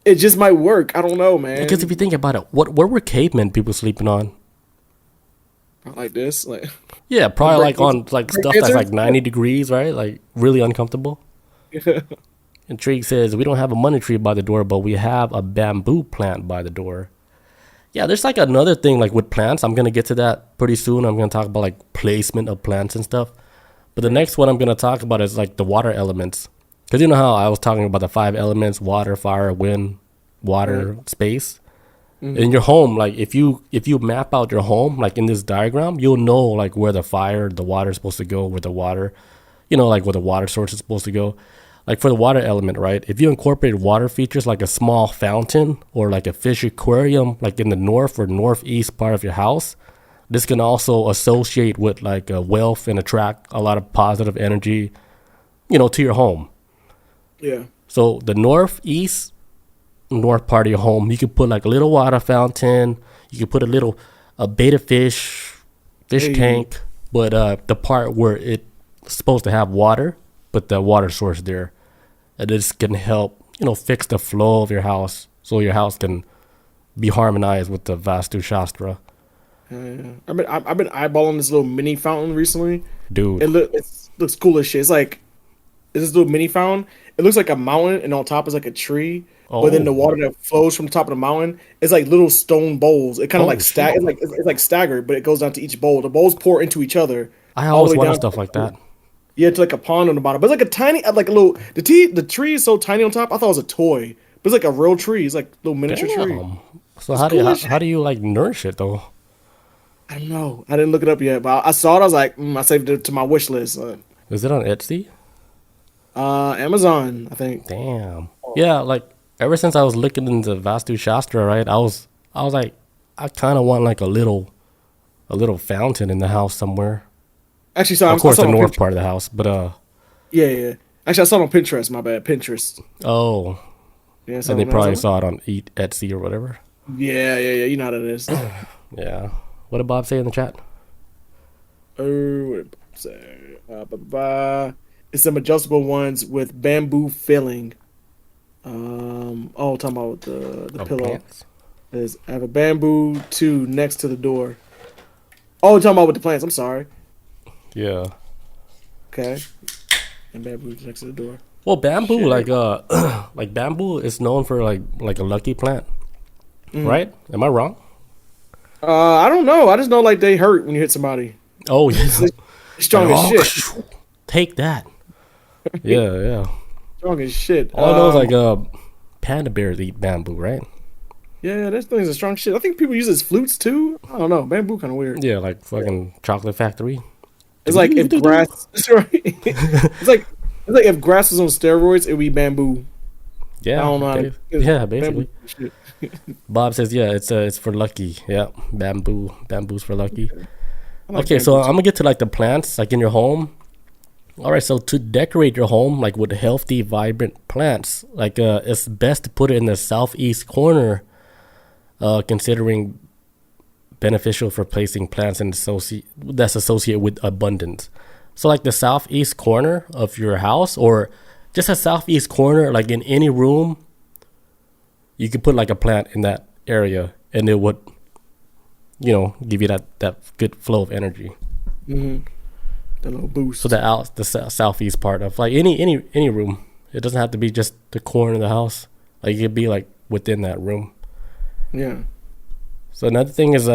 it just might work. I don't know, man. Because if you think about it, where were cavemen people sleeping on? Like this, like Yeah, probably like on like break stuff that's dancers? like 90 degrees, right? Like really uncomfortable. And Trig says, we don't have a money tree by the door, but we have a bamboo plant by the door. Yeah, there's like another thing like with plants. I'm going to get to that pretty soon. I'm going to talk about like placement of plants and stuff. But the next one I'm going to talk about is like the water elements. Because you know how I was talking about the 5 elements: water, fire, wind, water, space. In your home, like if you map out your home like in this diagram, you'll know like where the fire, the water is supposed to go, where the water, like where the water source is supposed to go. Like for the water element, right? If you incorporate water features like a small fountain or like a fish aquarium, like in the north or northeast part of your house, this can also associate with like a wealth and attract a lot of positive energy, to your home. yeah. So the north part of your home, you could put like a little water fountain. You could put a betta fish Hey. tank, but the part where it's supposed to have water, but the water source there, and this can help fix the flow of your house, so your house can be harmonized with the Vastu Shastra. I've been eyeballing this little mini fountain recently. Dude. It looks cool as shit. It's this little mini fountain. It looks like a mountain, and on top is like a tree. But then the Oh. water that flows from the top of the mountain is like little stone bowls. It kind of Oh like shit. it's like staggered, but it goes down to each bowl. The bowls pour into each other I all the always way wanted down. stuff like that. Yeah, to like a pond on the bottom. But it's like a tiny, like a little. The tree is so tiny on top. I thought it was a toy, but it's like a real tree. It's like a little miniature tree. Damn. So It's how do you cool how, as shit. how do you like nourish it though? I don't know. I didn't look it up yet, but I saw it. I was like, I saved it to my wish list. Is it on Etsy? Amazon, I think. Damn. Yeah, like ever since I was looking into Vastu Shastra, right? I was like, I kind of want like a little fountain in the house somewhere. Actually, so Of course, I saw the it on north Pinterest. part of the house, but Yeah. Actually, I saw it on Pinterest. My bad, Pinterest. oh, Yeah, so and they I was probably like, saw it on Etsy or whatever. yeah. You know how that is. Yeah. What did Bob say in the chat? Oh, what did it say? It's some adjustable ones with bamboo filling. Talking about the Of pillow. plants? Is I have a bamboo too next to the door. Oh, talking about with the plants. I'm sorry. Yeah. Okay. And bamboo next to the door. Well, bamboo, Shit. like like bamboo is known for like a lucky plant, right? Am I wrong? I don't know. I just know like they hurt when you hit somebody. Oh yeah. It's strong as shit. Take that. Yeah. Strong as shit. All I know is like panda bears eat bamboo, right? Yeah, this thing's a strong shit. I think people use it as flutes too. I don't know. Bamboo kind of weird. Yeah, like fucking chocolate factory. It's like if grass. That's right. It's like if grass was on steroids, it would be bamboo. Yeah. I don't know. How to, Yeah, basically. Shit. Bob says, yeah, it's for lucky. Yeah, bamboo's for lucky. I like Okay, so bamboo, I'm gonna get to like the plants like in your home. All right, so to decorate your home like with healthy, vibrant plants, like it's best to put it in the southeast corner, considering beneficial for placing plants that's associated with abundance. So like the southeast corner of your house, or just a southeast corner, like in any room, you could put like a plant in that area, and it would, give you that good flow of energy. the little boost. So the southeast part of like any room, it doesn't have to be just the corner of the house. Like it could be like within that room. Yeah. So another thing is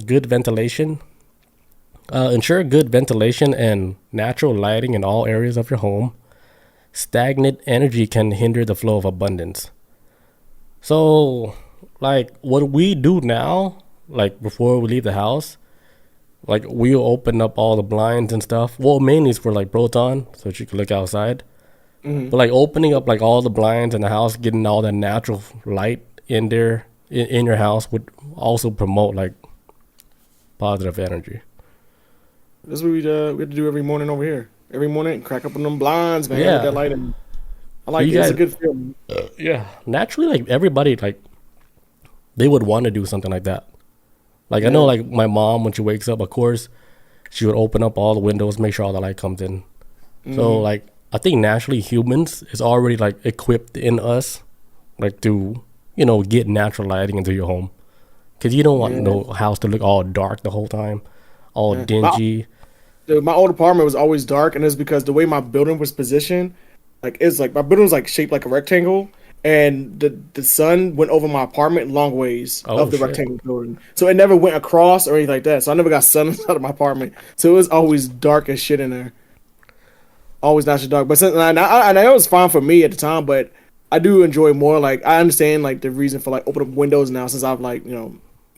good ventilation. Ensure good ventilation and natural lighting in all areas of your home. Stagnant energy can hinder the flow of abundance. So, like what we do now, like before we leave the house, Like we open up all the blinds and stuff. Well, mainly it's for like Proton, so that you can look outside. But like opening up like all the blinds in the house, getting all that natural light in there in your house would also promote like positive energy. That's what we have to do every morning over here. Every morning, crack open them blinds, man. Yeah. With that light in. I like it. It's a good feeling. Yeah, naturally, like everybody, like they would want to do something like that. Like I know, like my mom when she wakes up, of course, she would open up all the windows, make sure all the light comes in. So like I think naturally humans is already like equipped in us, like to get natural lighting into your home, because you don't want no house to look all dark the whole time, all dingy. My old apartment was always dark, and it's because the way my building was positioned, like it's like my building was like shaped like a rectangle, and the sun went over my apartment long ways of the rectangle building, so it never went across or anything like that. So I never got sun inside of my apartment, so it was always dark as shit in there. Always naturally dark, but since, and I know it was fine for me at the time, but I do enjoy more. Like I understand like the reason for like opening up windows now since I've like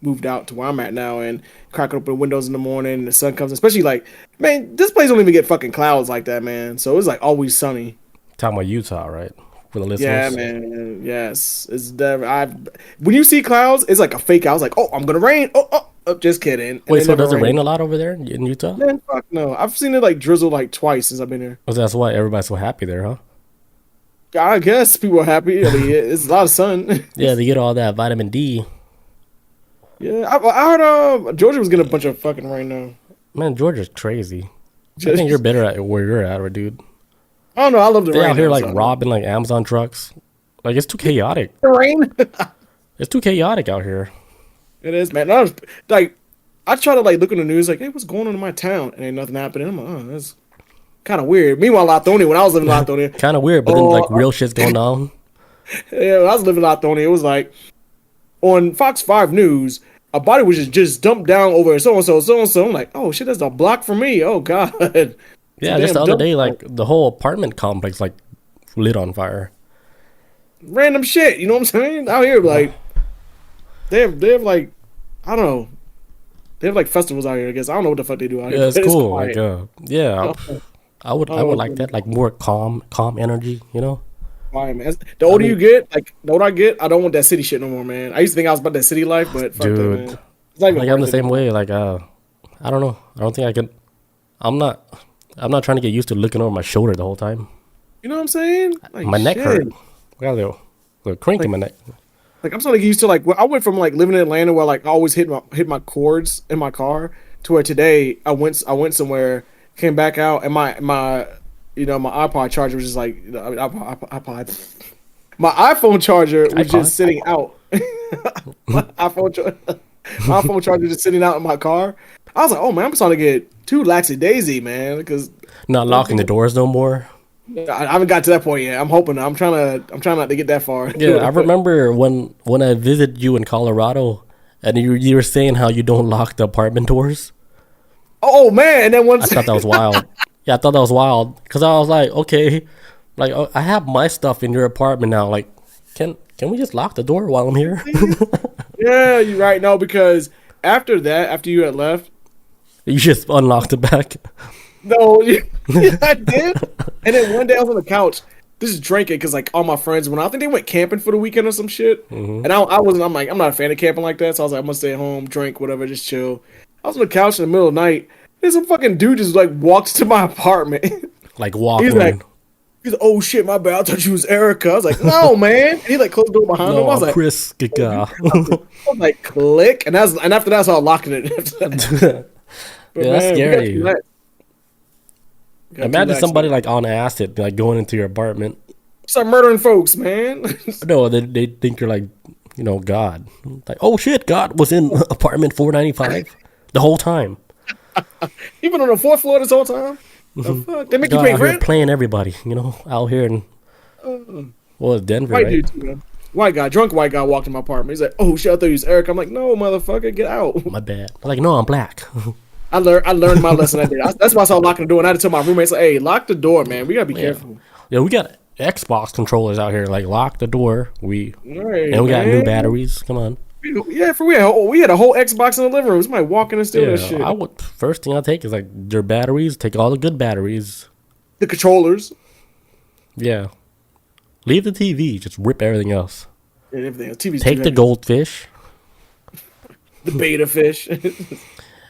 moved out to where I'm at now and cracking open windows in the morning and the sun comes, especially like, man, this place don't even get fucking clouds like that, man. So it's like always sunny. Talking about Utah, right? For the listeners. Yeah, man. Yes. It's when you see clouds, it's like a fake out. I was like, oh, I'm gonna rain. Oh, just kidding. Wait, so does it rain a lot over there in Utah? Man, fuck no. I've seen it like drizzle like twice since I've been here. Oh, that's why everybody's so happy there, huh? I guess people are happy. I mean, it's a lot of sun. Yeah, they get all that vitamin D. Yeah, I heard Georgia was getting a bunch of fucking rain now. Man, Georgia's crazy. I think you're better at where you're at, dude. I don't know. I love the rain. They're out here like robbing like Amazon trucks. Like it's too chaotic. The rain. It's too chaotic out here. It is, man. I try to like look in the news, like, hey, what's going on in my town? And ain't nothing happening. I'm like, oh, that's kind of weird. Meanwhile, Lithonia, when I was living in Lithonia, kind of weird, but then like real shit's going on. Yeah, when I was living in Lithonia, it was like on Fox 5 News, a body was just dumped down over so and so. I'm like, oh shit, that's a block for me. Oh god. Yeah, just the other day, like the whole apartment complex like lit on fire. Random shit, you know what I'm saying? Out here, like they have like, I don't know. They have like festivals out here, I guess. I don't know what the fuck they do out here. Yeah, it's cool. Like, yeah, I would like that, like more calm energy, you know? Why, man? The older you get, like the older I get, I don't want that city shit no more, man. I used to think I was about that city life, but fuck that, man. It's not even like I'm the same way. Like I don't know. I don't think I could. I'm not trying to get used to looking over my shoulder the whole time. You know what I'm saying? Like, my neck hurt. I got a little crank in my neck. Like I'm starting to get used to like I went from like living in Atlanta where like I always hit my cords in my car to where today I went somewhere, came back out, and my iPod charger was just like iPod. My iPhone charger was just sitting out. my iPhone charger just sitting out in my car. I was like, oh man, I'm starting to get too laxy-daisy, man, because not locking the doors no more. I haven't got to that point yet. I'm hoping. I'm trying not to get that far. Yeah, I remember when I visited you in Colorado, and you were saying how you don't lock the apartment doors. Oh man! And then once I thought that was wild. Yeah, I thought that was wild because I was like, okay, like I have my stuff in your apartment now. Like, can we just lock the door while I'm here? Yeah, you're right. No, because after you had left, you just unlocked the back. No, yeah, I did. And then one day I was on the couch, just drinking because like all my friends went out. I think they went camping for the weekend or some shit. And I wasn't. I'm like, I'm not a fan of camping like that. So I was like, I'm gonna stay at home, drink, whatever, just chill. I was on the couch in the middle of the night. There's some fucking dude just like walks to my apartment. Like walking. He's like, oh shit, my bad. I thought you was Erica. I was like, no, man. And he like closed the door behind him. I was like, Chris. I was like, click, and after that, I started locking it. Yeah, that's scary. Imagine somebody like on acid, like going into your apartment. Start murdering folks, man. No, they think you're like, God. Like, oh shit, God was in apartment 495 the whole time. You've been on the 4th floor this whole time? The fuck? They make God you pay rent? Playing everybody, out here in it's Denver, white right? Dude too, man. Drunk white guy walked in my apartment. He's like, oh shit, I thought you was Eric. I'm like, no, motherfucker, get out. My bad. I'm like, no, I'm black. I learned my lesson that day. That's why I started locking the door. And I had to tell my roommates, like, hey, lock the door, man. We gotta be careful. Yeah, we got Xbox controllers out here. Like, lock the door. We got new batteries. Come on. Yeah, we had a whole Xbox in the living room. Somebody walk in and steal that shit. First thing I take is like their batteries. Take all the good batteries. The controllers. Yeah. Leave the TV. Just rip everything else. And everything. The TV's take the goldfish. The beta fish.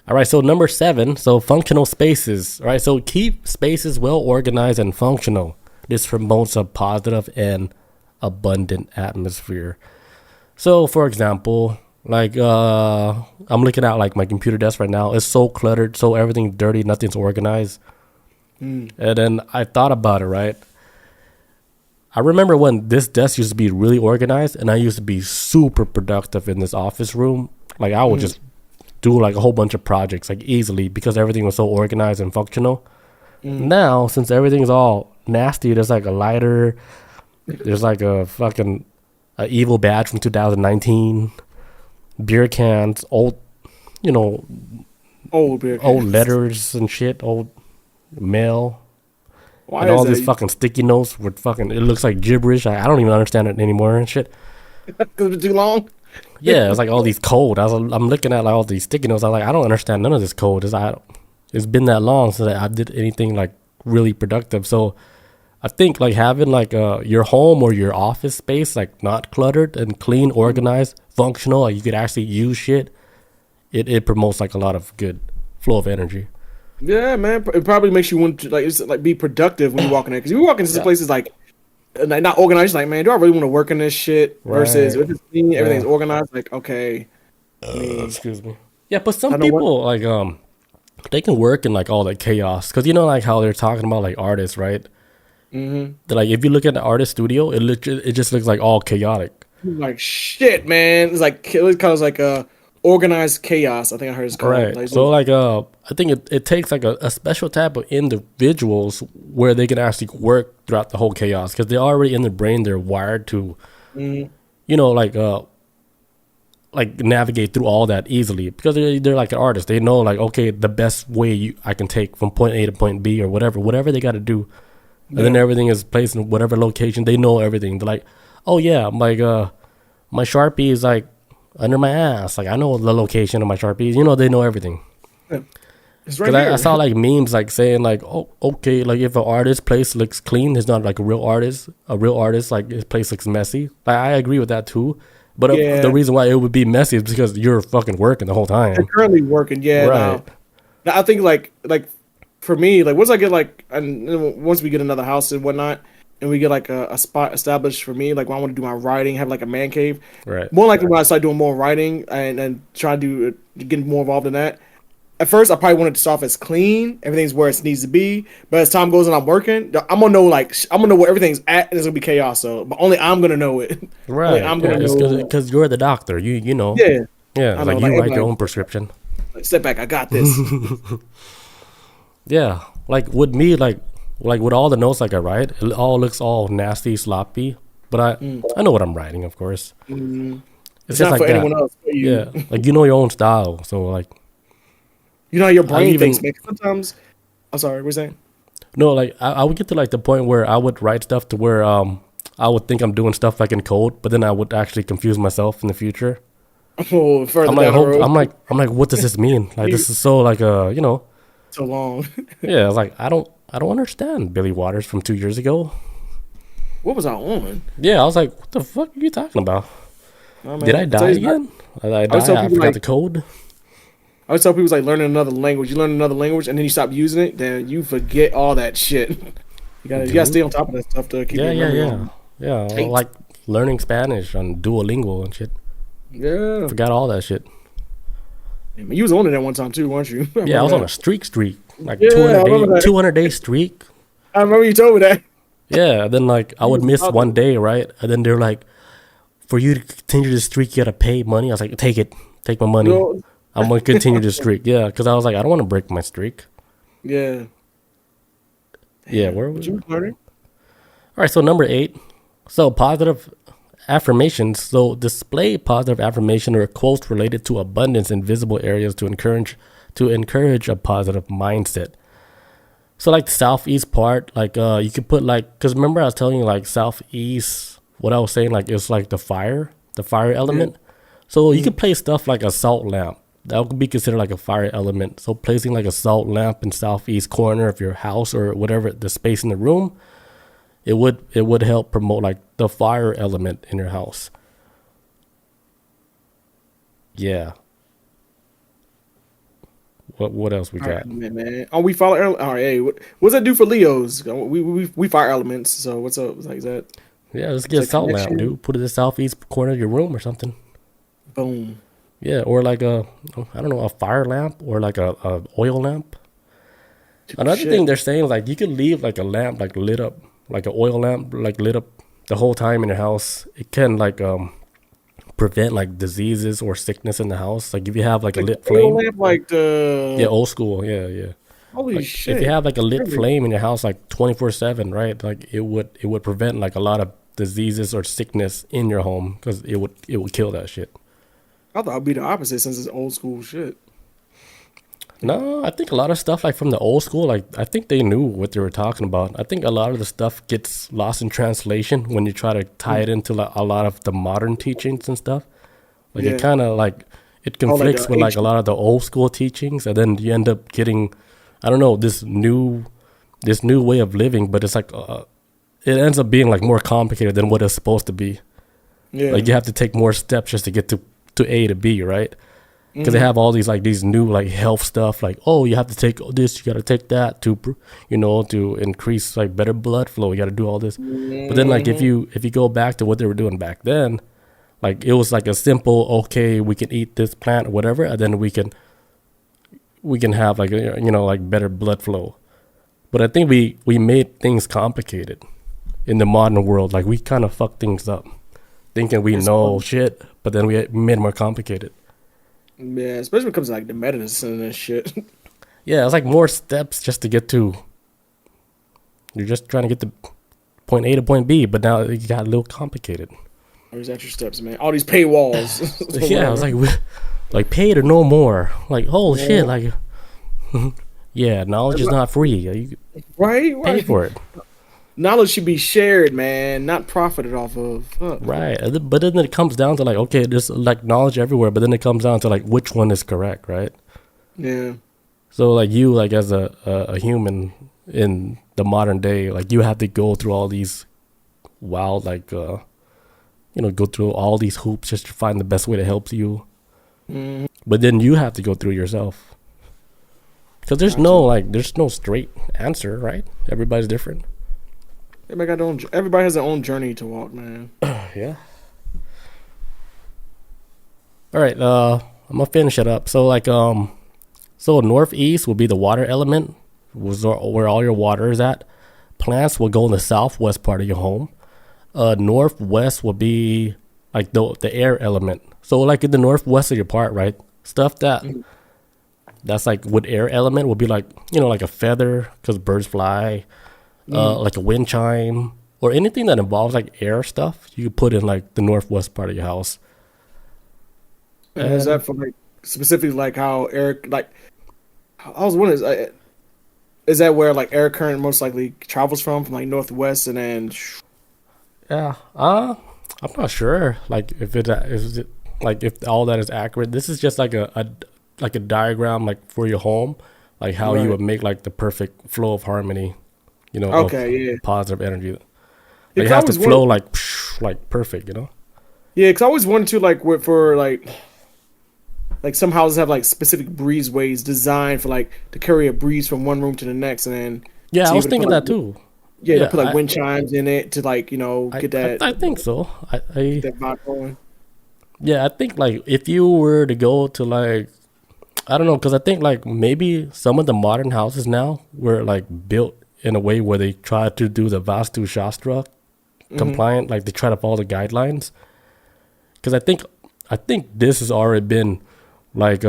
All right, so number 7, so functional spaces. All right, so keep spaces well organized and functional. This promotes a positive and abundant atmosphere. So, for example, like I'm looking at like my computer desk right now. It's so cluttered, so everything's dirty, nothing's organized. And then I thought about it, right? I remember when this desk used to be really organized, and I used to be super productive in this office room. Like I would just do like a whole bunch of projects like easily because everything was so organized and functional. Now, since everything's all nasty, there's like a lighter, there's like a fucking evil badge from 2019, beer cans, old beer cans, old letters and shit, old mail. Why and all these fucking sticky notes with fucking, it looks like gibberish. I don't even understand it anymore and shit. Because it's too long? Yeah, it's like all these code. I'm looking at like all these sticky notes. I'm like, I don't understand none of this code. It's been that long since I did anything like really productive. So I think like having like your home or your office space like not cluttered and clean, organized, functional, like you could actually use shit. It promotes like a lot of good flow of energy. Yeah, man. It probably makes you want to be productive when you walk in there. Because you walk into places like not organized, like, man, do I really want to work in this shit? Right. Versus if it's clean, everything's organized, like, okay. Excuse me. Yeah, but some people like they can work in like all that chaos, because like how they're talking about like artists, right? They're like, if you look at the artist studio, it just looks like all chaotic. Like shit, man. It's like it kind of like organized chaos. I think I heard it's called. Right. Like, so like I think it takes like a special type of individuals where they can actually work throughout the whole chaos, because they're already in their brain. They're wired to, like navigate through all that easily, because they're like an artist. They know like, okay, the best way I can take from point A to point B or whatever they got to do, and then everything is placed in whatever location. They know everything. They're like, oh yeah, like my Sharpie is like under my ass. Like I know the location of my Sharpies. They know everything. Yeah. It's right here. I saw like memes like saying like, oh, okay, like if an artist's place looks clean, it's not like a real artist. Like his place looks messy. Like I agree with that too. But the reason why it would be messy is because you're fucking working the whole time. You're currently working, yeah. Right. Now I think like for me, like once I get like, and once we get another house and whatnot, and we get like a spot established for me, like when I want to do my writing, have like a man cave. Right. More likely when I start doing more writing and try to get more involved in that. At first, I probably wanted to start off as clean. Everything's where it needs to be. But as time goes on, I'm working. I'm gonna know where everything's at, and it's gonna be chaos. So, but only I'm gonna know it. Right. I'm gonna know because you're the doctor. You know. Yeah. Yeah. Like you write your own prescription. Like, step back. I got this. Yeah. Like with me, like with all the notes like I write, it all looks all nasty, sloppy. But I know what I'm writing, of course. It's just not like for anyone else. But you. Yeah. Like your own style. So like. You know how your brain thinks, man. Sometimes, I'm sorry, what are you saying? No, like I would get to like the point where I would write stuff to where I would think I'm doing stuff like in code, but then I would actually confuse myself in the future. Oh, further down the road. I'm like, what does this mean? Like this is so like so long. Yeah, it's like I don't understand Billy Waters from 2 years ago. What was I on? Yeah, I was like, what the fuck are you talking about? Oh, did I die again? I forgot the code. I always tell people, like, learning another language. You learn another language, and then you stop using it, then you forget all that shit. You gotta stay on top of that stuff to keep Yeah, like learning Spanish on Duolingo and shit. Yeah. Forgot all that shit. Yeah, you was on it at one time, too, weren't you? Yeah, I was on a streak. Like 200-day streak. I remember you told me that. Yeah, then, like, I would miss one day, right? And then they're like, for you to continue the streak, you gotta pay money. I was like, take it. Take my money. No. I'm going to continue the streak. Yeah, because I was like, I don't want to break my streak. Yeah. Yeah, where was you learning? All right, so number 8. So positive affirmations. So display positive affirmation or quotes related to abundance in visible areas to encourage a positive mindset. So like the southeast part, like you could put like, because remember I was telling you like southeast, what I was saying, like it's like the fire element. Yeah. So you could place stuff like a salt lamp. That would be considered like a fire element. So placing like a salt lamp in southeast corner of your house or whatever the space in the room, it would help promote like the fire element in your house. Yeah. What else we got? Right, man. Oh, we follow. All right, hey, what's that do for Leos? We fire elements. So what's up? Like, is that? Yeah, let's get a salt lamp, dude. Put it in the southeast corner of your room or something. Boom. Yeah, or like a fire lamp or like a oil lamp. Another thing they're saying, like, you could leave like a lamp like lit up, like an oil lamp like lit up the whole time in your house. It can like prevent like diseases or sickness in the house. Like if you have like a lit flame, lamp, like the old school, yeah. Holy like, shit! If you have like a lit flame in your house, like 24/7, right? Like it would prevent like a lot of diseases or sickness in your home because it would kill that shit. I thought it'd be the opposite since it's old school shit. No, I think a lot of stuff like from the old school, like I think they knew what they were talking about. I think a lot of the stuff gets lost in translation when you try to tie it into like a lot of the modern teachings and stuff. Like it kind of like it conflicts with like a lot of the old school teachings, and then you end up getting, I don't know, this new way of living, but it's like it ends up being like more complicated than what it's supposed to be. Yeah, like you have to take more steps just to get to A to B, right? Because they have all these new like health stuff, like, oh, you have to take this, you got to take that to increase like better blood flow. You got to do all this. But then like if you go back to what they were doing back then, like it was like a simple, okay, we can eat this plant or whatever, and then we can have like like better blood flow. But I think we made things complicated in the modern world. Like we kind of fucked things up, thinking we know shit, but then we made it more complicated. Yeah, especially when it comes to like the medicine and shit. Yeah, it's like more steps just to get to. You're just trying to get to point A to point B, but now it got a little complicated. All these extra steps, man. All these paywalls. Yeah, I was like paid or no more. Like, oh shit, like, yeah, knowledge is not free. You pay for it. Knowledge should be shared, man, not profited off of. Right, but then it comes down to like, okay, there's like knowledge everywhere, but then it comes down to like which one is correct, right? Yeah. So like you, like as a human in the modern day, like you have to go through all these wild, like, go through all these hoops just to find the best way to help you. Mm-hmm. But then you have to go through yourself. Because there's no straight answer, right? Everybody's different. Everybody has their own journey to walk, man. Yeah. All right, I'm gonna finish it up. So like so northeast will be the water element, where all your water is at. Plants will go in the southwest part of your home. Northwest will be like the air element. So like in the northwest of your part, right? Stuff that's like with air element will be like, like a feather because birds fly. Like a wind chime or anything that involves like air stuff, you could put in like the northwest part of your house. And is that for like specifically like how air, like I was wondering, is that where like air current most likely travels from like northwest and then? Yeah, I'm not sure. Like if if all that is accurate. This is just like a diagram like for your home, like how you would make like the perfect flow of harmony. Positive energy. Like it has to flow like perfect, Yeah, because I always wanted to for some houses have like specific breezeways designed for like to carry a breeze from one room to the next, and then I was thinking that too. Yeah, to put like wind chimes in it to get that. I think so. I that vibe going. Yeah, I think like if you were to go to like, I don't know, because I think like maybe some of the modern houses now were like built in a way where they try to do the Vastu Shastra compliant, like they try to follow the guidelines. Because I think this has already been like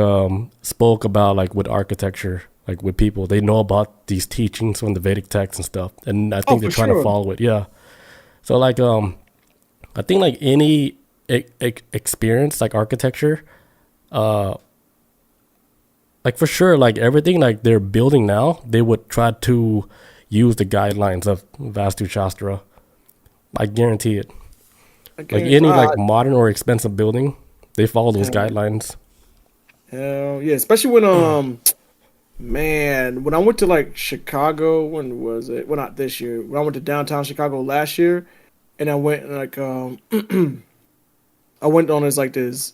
spoke about like with architecture, like with people. They know about these teachings from the Vedic texts and stuff, and I think they're trying to follow it. Yeah. So like I think like any experience like architecture, like for sure, like everything like they're building now, they would try to use the guidelines of Vastu Shastra. I guarantee it. Like any like modern or expensive building, They follow those guidelines. Hell yeah, especially when man, when I went to like Chicago, when was it? Well, not this year. When I went to downtown Chicago last year, and I went like I went on this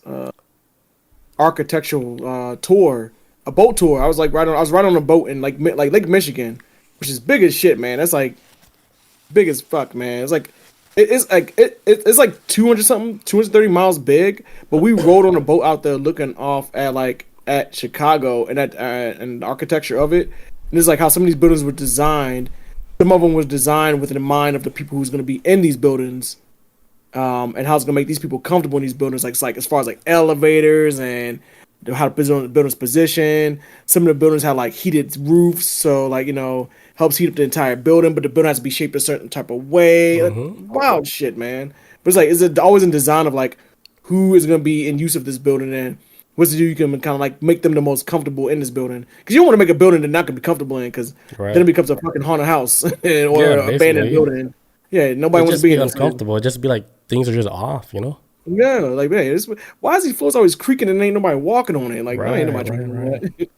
architectural tour, a boat tour. I was right on a boat in like Lake Michigan, which is big as shit, man. That's like big as fuck, man. It's like it's like 230 miles big. But we rode on a boat out there looking off at Chicago and and the architecture of it. And it's like how some of these buildings were designed. Some of them was designed with the mind of the people who's going to be in these buildings, and how it's going to make these people comfortable in these buildings. Like as far as like elevators and how to position the building's position. Some of the buildings have like heated roofs, so like helps heat up the entire building. But the building has to be shaped a certain type of way. Like, wild shit, man. But it's like it's always in design of like who is going to be in use of this building and what's to do you can kind of like make them the most comfortable in this building, because you don't want to make a building they're not going to be comfortable in, because then it becomes a fucking haunted house or an abandoned building. Yeah, nobody wants to be uncomfortable. It just be like things are just off, Yeah, like man, why is these floors always creaking and ain't nobody walking on it? Like ain't nobody doing that.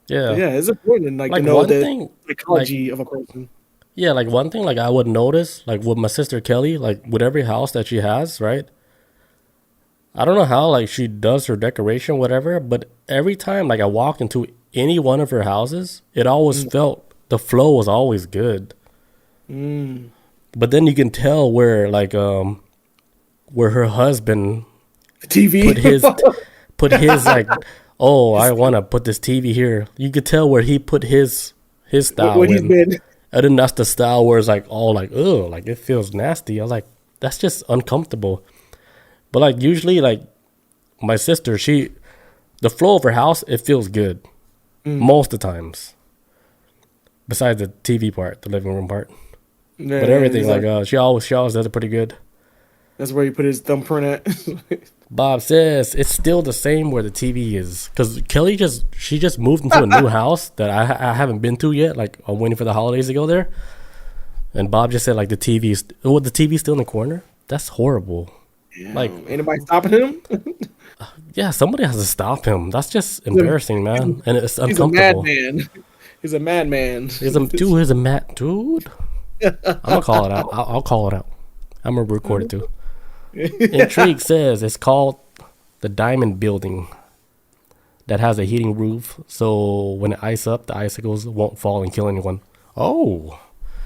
Yeah, it's important, like to know the psychology of a person. Yeah, like one thing, like I would notice, like with my sister Kelly, like with every house that she has, right? I don't know how like she does her decoration, whatever, but every time like I walked into any one of her houses, it always felt the flow was always good. But then you can tell where like where her husband TV put his like, oh, I want to put this TV here. You could tell where he put his style in. And then that's the style where it's like all like, oh, like it feels nasty. I was like, that's just uncomfortable. But like usually like my sister, the flow of her house, it feels good most of the times. Besides the TV part, the living room part. Yeah, but everything like she always does it pretty good. That's where you put his thumbprint at. Bob says it's still the same where the TV is, because Kelly just moved into a new house that I haven't been to yet. Like I'm waiting for the holidays to go there, and Bob just said like the TV's still in the corner. That's horrible. Yeah, like anybody stopping him? Yeah, somebody has to stop him. That's just embarrassing, man, and it's uncomfortable. He's a madman. He's a mad dude. I'm gonna call it out. I'll call it out. I'm gonna record it too. Intrigue says it's called the Diamond Building, that has a heating roof, so when it ice up, the icicles won't fall and kill anyone. Oh.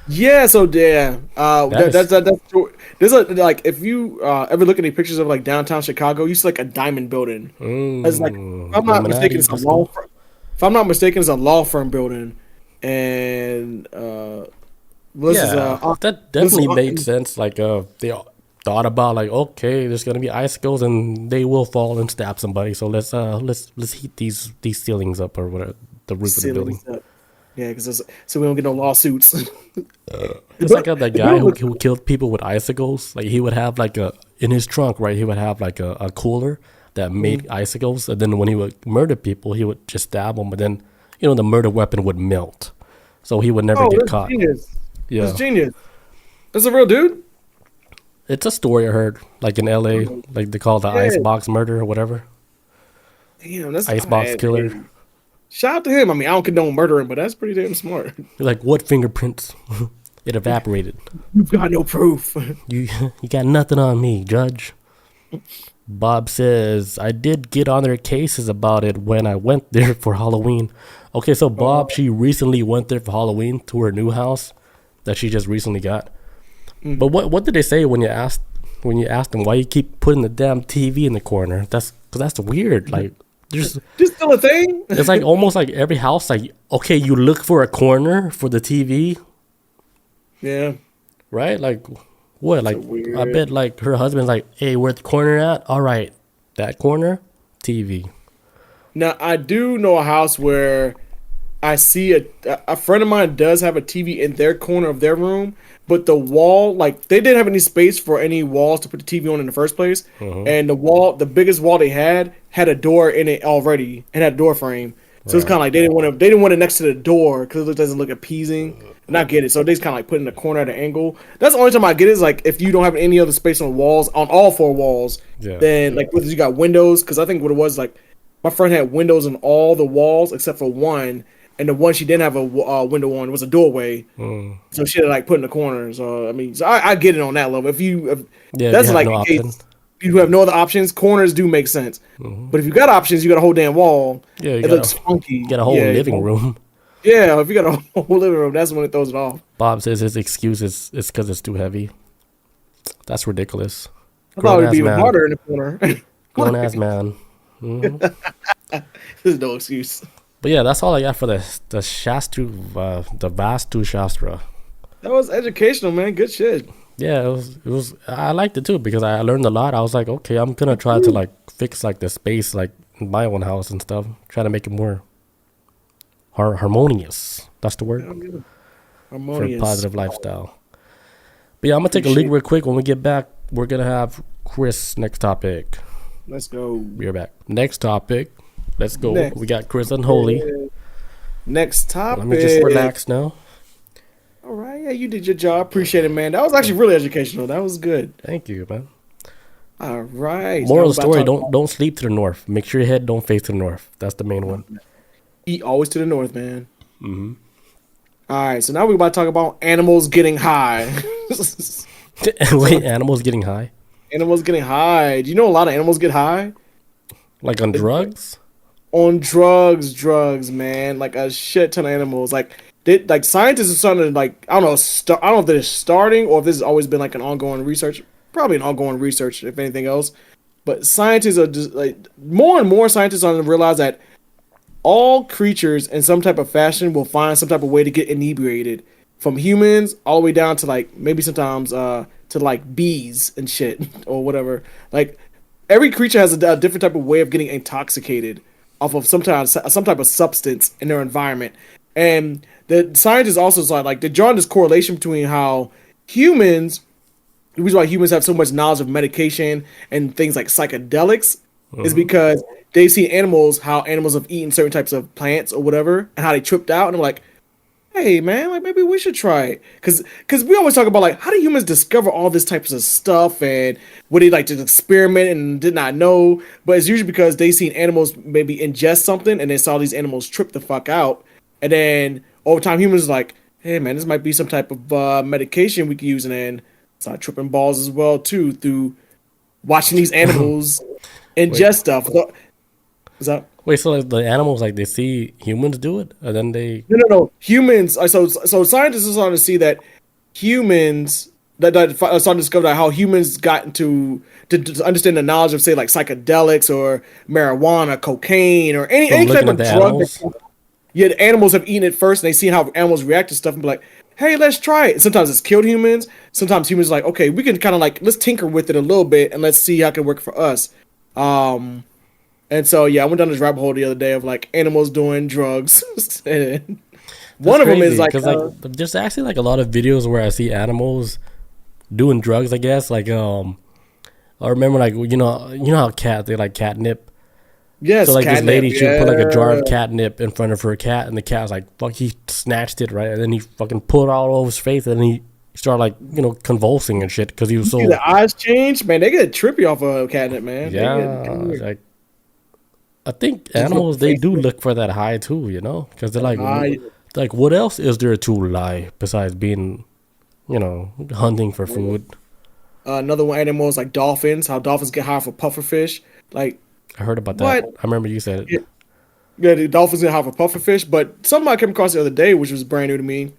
Yeah, so yeah, that's there's a like if you ever look at any pictures of like downtown Chicago, you see like a diamond building. It's like if I'm not mistaken, it's a law firm. If I'm not mistaken, it's a law firm building, and that definitely made sense. Like they thought about like, okay, there's gonna be icicles and they will fall and stab somebody, so let's heat these ceilings up or whatever, the roof of the building. Yeah, because so we don't get no lawsuits. It's like that guy who killed people with icicles. Like he would have like in his trunk, right? He would have like a cooler that made icicles, and then when he would murder people, he would just stab them, but then the murder weapon would melt, so he would never get caught. Genius. Yeah, that's genius. That's a real dude. It's a story I heard, like in LA, like they call it the icebox murder or whatever. Damn, that's icebox killer. Man. Shout out to him. I mean, I don't condone murdering, but that's pretty damn smart. You're like, what fingerprints? It evaporated. You've got no proof. You got nothing on me, Judge. Bob says, I did get on their cases about it when I went there for Halloween. Okay, so Bob, she recently went there for Halloween to her new house that she just recently got. But what did they say when you asked them why you keep putting the damn TV in the corner? That's weird. Like, just still a thing. It's like almost like every house, like, okay, you look for a corner for the TV. Yeah. Right? Like, what? Like, I bet like her husband's like, hey, where's the corner at? All right, that corner, TV. Now, I do know a house where I see a friend of mine does have a TV in their corner of their room, but the wall, like, they didn't have any space for any walls to put the TV on in the first place. And the biggest wall they had a door in it already and had a door frame. So it's kind of like they didn't want it next to the door because it doesn't look appeasing. And I get it. So they just kind of like put it in the corner at an angle. That's the only time I get it is like if you don't have any other space on walls, on all four walls, then like whether you got windows, because I think what it was like my friend had windows on all the walls except for one, and the one she didn't have a window on was a doorway. So she had like put in the corner. So I mean, so I get it on that level. That's like no case, you have no other options. Corners do make sense, but if you got options, you got a whole damn wall. Yeah, it looks funky. You got a whole living room. Yeah, if you got a whole living room, that's when it throws it off. Bob says his excuse is because it's too heavy. That's ridiculous. I thought it'd be even harder in the corner. Grown ass man. There's no excuse. But yeah, that's all I got for the Vastu Shastra. That was educational, man. Good shit. Yeah, it was. I liked it too because I learned a lot. I was like, okay, I'm gonna try to like fix like the space like in my own house and stuff. Try to make it more harmonious. That's the word. Harmonious. For a positive lifestyle. But yeah, I'm gonna take a leak real quick. When we get back, we're gonna have Chris next topic. Let's go. We're back. Next topic. Let's go. We got Chris Unholy. Next topic. Let me just relax now. All right. Yeah, you did your job. Appreciate it, man. That was actually really educational. That was good. Thank you, man. All right. Moral of the story, don't sleep to the north. Make sure your head don't face to the north. That's the main one. Eat always to the north, man. All right. So now we're about to talk about animals getting high. Wait, animals getting high? Animals getting high. Do you know a lot of animals get high? Like on drugs? On drugs, man. Like a shit ton of animals. Like scientists are starting to like I don't know if they're starting or if this has always been like an ongoing research. Probably an ongoing research, if anything else. But scientists are just like more and more scientists are starting to realize that all creatures in some type of fashion will find some type of way to get inebriated. From humans all the way down to like maybe sometimes to like bees and shit or whatever. Like every creature has a different type of way of getting intoxicated off of some type of substance in their environment. And the scientists also saw like they're drawing this correlation between how the reason why humans have so much knowledge of medication and things like psychedelics is because they see how animals have eaten certain types of plants or whatever and how they tripped out and they're like, hey man, like maybe we should try it. Cause we always talk about like how do humans discover all this types of stuff and what they like to experiment and did not know. But it's usually because they seen animals maybe ingest something and they saw these animals trip the fuck out. And then over time humans are like, hey man, this might be some type of medication we could use, and then start tripping balls as well too through watching these animals ingest stuff. What's up? Wait, so like the animals, like they see humans do it, and then they no humans. So scientists are starting to see that humans that starting to discover how humans got to understand the knowledge of say like psychedelics or marijuana, cocaine, or any type of drug. The animals have eaten it first, and they see how animals react to stuff, and be like, "Hey, let's try it." And sometimes it's killed humans. Sometimes humans are like, "Okay, we can kind of like let's tinker with it a little bit, and let's see how it can work for us." And so, yeah, I went down this rabbit hole the other day of like animals doing drugs. And one of them is like, there's actually like a lot of videos where I see animals doing drugs. I guess like I remember like you know how they like catnip. Yes. So like catnip, this lady, she put like a jar of catnip in front of her cat, and the cat was like, "Fuck!" He snatched it right, and then he fucking pulled it all over his face, and then he started like convulsing and shit because he was so. The eyes changed, man. They get trippy off of catnip, man. Yeah, like. I think animals, they do look for that high too, because they're like, what else is there to lie besides being, hunting for food? Another one, animals like dolphins, how dolphins get high for pufferfish. Like, I heard about that. I remember you said it. Yeah, the dolphins get high for pufferfish, but something I came across the other day, which was brand new to me,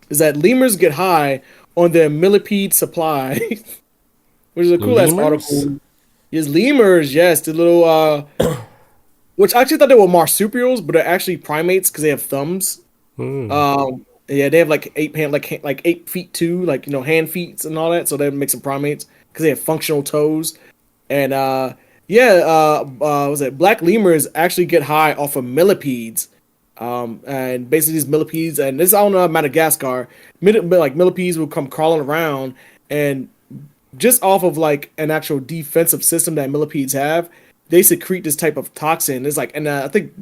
is that lemurs get high on their millipede supply, which is a cool ass article. Yes, lemurs, yes, the little which I actually thought they were marsupials, but they're actually primates because they have thumbs. Yeah, they have like 8 feet too, like hand feet and all that. So they make some primates because they have functional toes. And black lemurs actually get high off of millipedes. And basically these millipedes, and this I don't know Madagascar, millipedes will come crawling around, and just off of like an actual defensive system that millipedes have, they secrete this type of toxin. It's like, and I think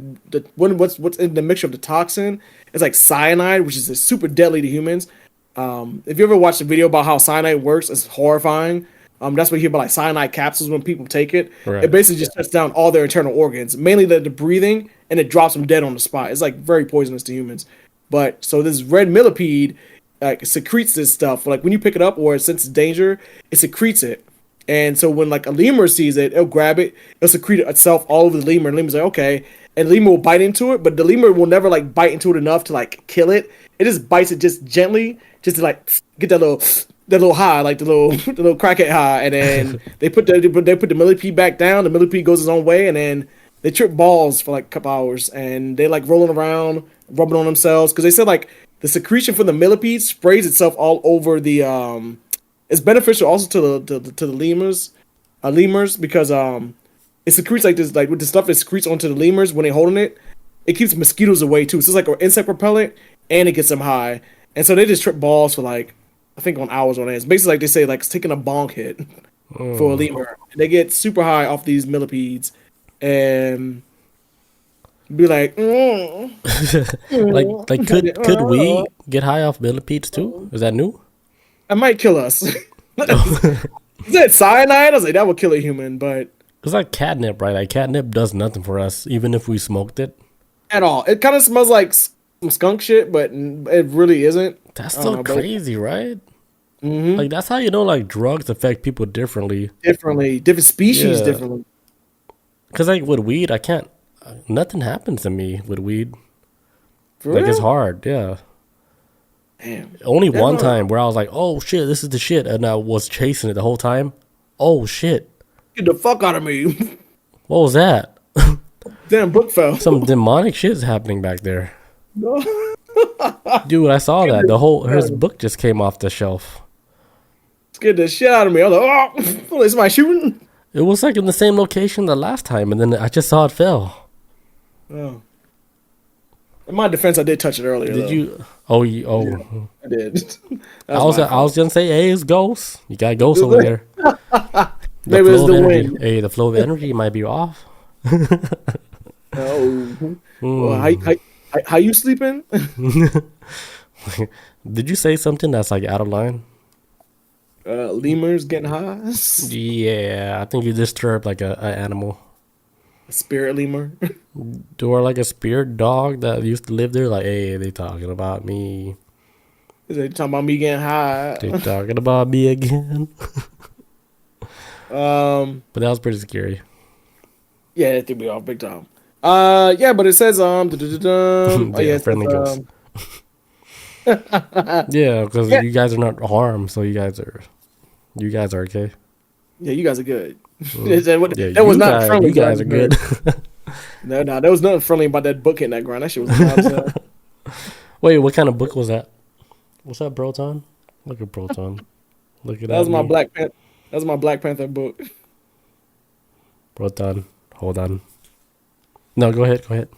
what's in the mixture of the toxin is like cyanide, which is super deadly to humans. If you ever watched a video about how cyanide works, it's horrifying. That's what you hear about like cyanide capsules when people take it. Right. It basically just shuts down all their internal organs, mainly the breathing, and it drops them dead on the spot. It's like very poisonous to humans. But so this red millipede secretes this stuff. Like when you pick it up or it senses danger, it secretes it. And so when like a lemur sees it, it'll grab it, it'll secrete itself all over the lemur, and the lemur's like, okay. And the lemur will bite into it, but the lemur will never like bite into it enough to like kill it. It just bites it just gently, just to like get that little high, like the little crackhead high, and then they put the millipede back down. The millipede goes its own way, and then they trip balls for like a couple hours, and they like rolling around, rubbing on themselves, because they said like the secretion from the millipede sprays itself all over the. It's beneficial also to the lemurs because it secretes like this, like with the stuff that secretes onto the lemurs when they're holding it. It keeps mosquitoes away too. So it's like an insect repellent, and it gets them high. And so they just trip balls for like, I think on hours on end. It's basically like they say, like it's taking a bonk hit for a lemur. They get super high off these millipedes and be like, like could we get high off millipedes too? Is that new? It might kill us. Is that cyanide? I was like, that would kill a human, but it's like catnip, right? Like catnip does nothing for us, even if we smoked it. At all. It kind of smells like some skunk shit, but it really isn't. That's so crazy, right? Mm-hmm. Like that's how you know, like drugs affect people differently. Different species, differently. Because like with weed, I can't. Nothing happens to me with weed. For real? It's hard, yeah. Damn. Only one time where I was like, "Oh shit, this is the shit," and I was chasing it the whole time. Oh shit! Get the fuck out of me! What was that? Damn, book fell. Some demonic shit's happening back there. Dude, I saw that. His book just came off the shelf. Scared the shit out of me. I was like, oh, is somebody shooting? It was like in the same location the last time, and then I just saw it fell. Oh. In my defense, I did touch it earlier. Did you? Oh, yeah, I did. I was gonna say, hey, it's ghosts. You got ghosts over there. Maybe it's the wind. Hey, the flow of energy might be off. Well, how you sleeping? Did you say something that's like out of line? Lemurs getting high? Yeah, I think you disturbed like an animal. A spirit lemur? Or like a spirit dog that used to live there. Like, hey, they talking about me. They talking about me getting high. They talking about me again. But that was pretty scary. Yeah, that threw me off big time. Yeah, but it says friendly ghost. Yeah, because you guys are not harmed, so you guys are okay. Yeah, you guys are good. That was not friendly. You guys are good. No, there was nothing friendly about that book hitting that ground. That shit was Wait, what kind of book was that? What's that, Proton? Look at Proton. Look at that. That was my Black Panther book. Proton, hold on. No, go ahead.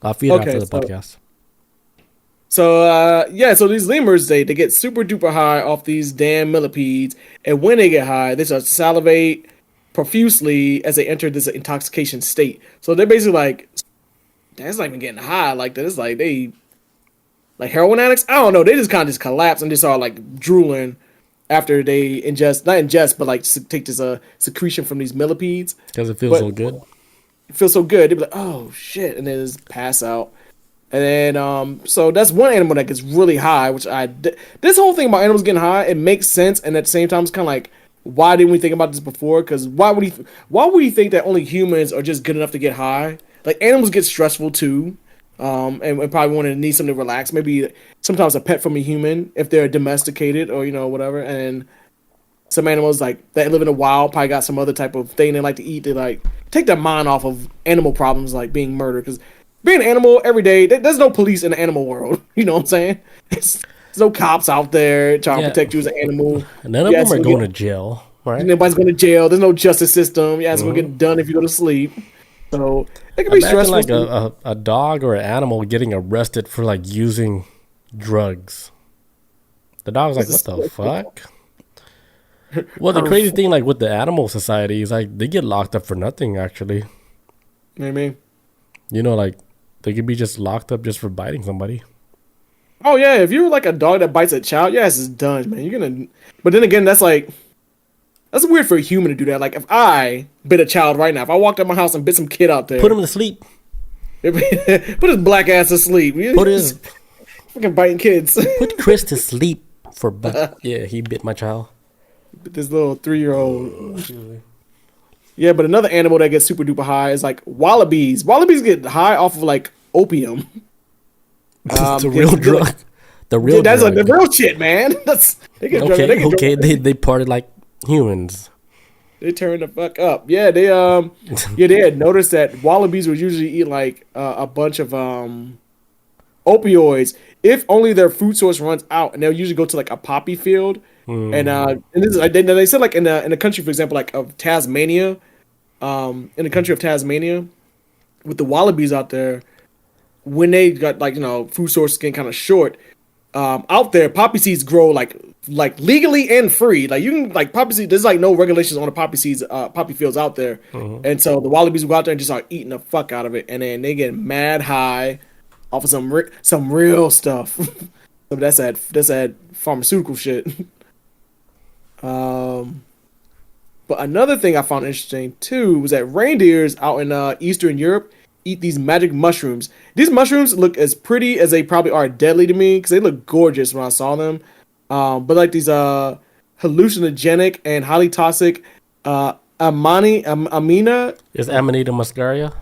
I'll feed it after the podcast. So so these lemurs, they get super duper high off these damn millipedes, and when they get high, they start to salivate profusely as they enter this intoxication state. So they're basically like, that's not even getting high like that. It's like they like heroin addicts. I don't know. They just kind of just collapse and just start like drooling after they not ingest, but like take this secretion from these millipedes because it feels so good. It feels so good. They'd be like, oh shit, and then just pass out. And then, so that's one animal that gets really high, this whole thing about animals getting high, it makes sense. And at the same time, it's kind of like, why didn't we think about this before? Because why would you think that only humans are just good enough to get high? Like animals get stressful too. And probably want to need something to relax. Maybe sometimes a pet from a human if they're domesticated or, whatever. And some animals like that live in the wild probably got some other type of thing they like to eat. They like take their mind off of animal problems like being murdered. Because being an animal every day, there's no police in the animal world. You know what I'm saying? There's no cops out there trying to protect you as an animal. None of them are going to jail, right? Nobody's going to jail. There's no justice system. Yeah, it's going to get done if you go to sleep. So it can be stressful. Like a dog or an animal getting arrested for like using drugs. The dog's like, what the fuck? Well, the crazy thing, like with the animal society, is like they get locked up for nothing. Actually, you know what I mean? Like they could be just locked up just for biting somebody. Oh yeah, if you're like a dog that bites a child, your ass is done, man. You're gonna. But then again, that's weird for a human to do that. Like if I bit a child right now, if I walked out my house and bit some kid out there, put him to sleep. Put his black ass to sleep. Put his fucking biting kids. Put Chris to sleep for. Yeah, he bit my child. This little 3-year-old. Yeah, but another animal that gets super duper high is like wallabies. Wallabies get high off of like opium. The real drug. The real. That's like the real shit, man. They get okay. They parted like humans. They turn the fuck up. Yeah, they had noticed that wallabies would usually eat like a bunch of opioids if only their food source runs out, and they'll usually go to like a poppy field. And this is they said like in the country, for example, like of Tasmania, in the country of Tasmania, with the wallabies out there, when they got like food sources getting kind of short, out there poppy seeds grow like legally and free. Like you can like poppy seeds. There's like no regulations on the poppy seeds, poppy fields out there, and so the wallabies will go out there and just start eating the fuck out of it, and then they get mad high off of some real stuff. So that's that pharmaceutical shit. But another thing I found interesting too was that reindeers out in Eastern Europe eat these magic mushrooms. These mushrooms look as pretty as they probably are deadly to me because they look gorgeous when I saw them. But like these hallucinogenic and highly toxic amina. Is Amanita muscaria?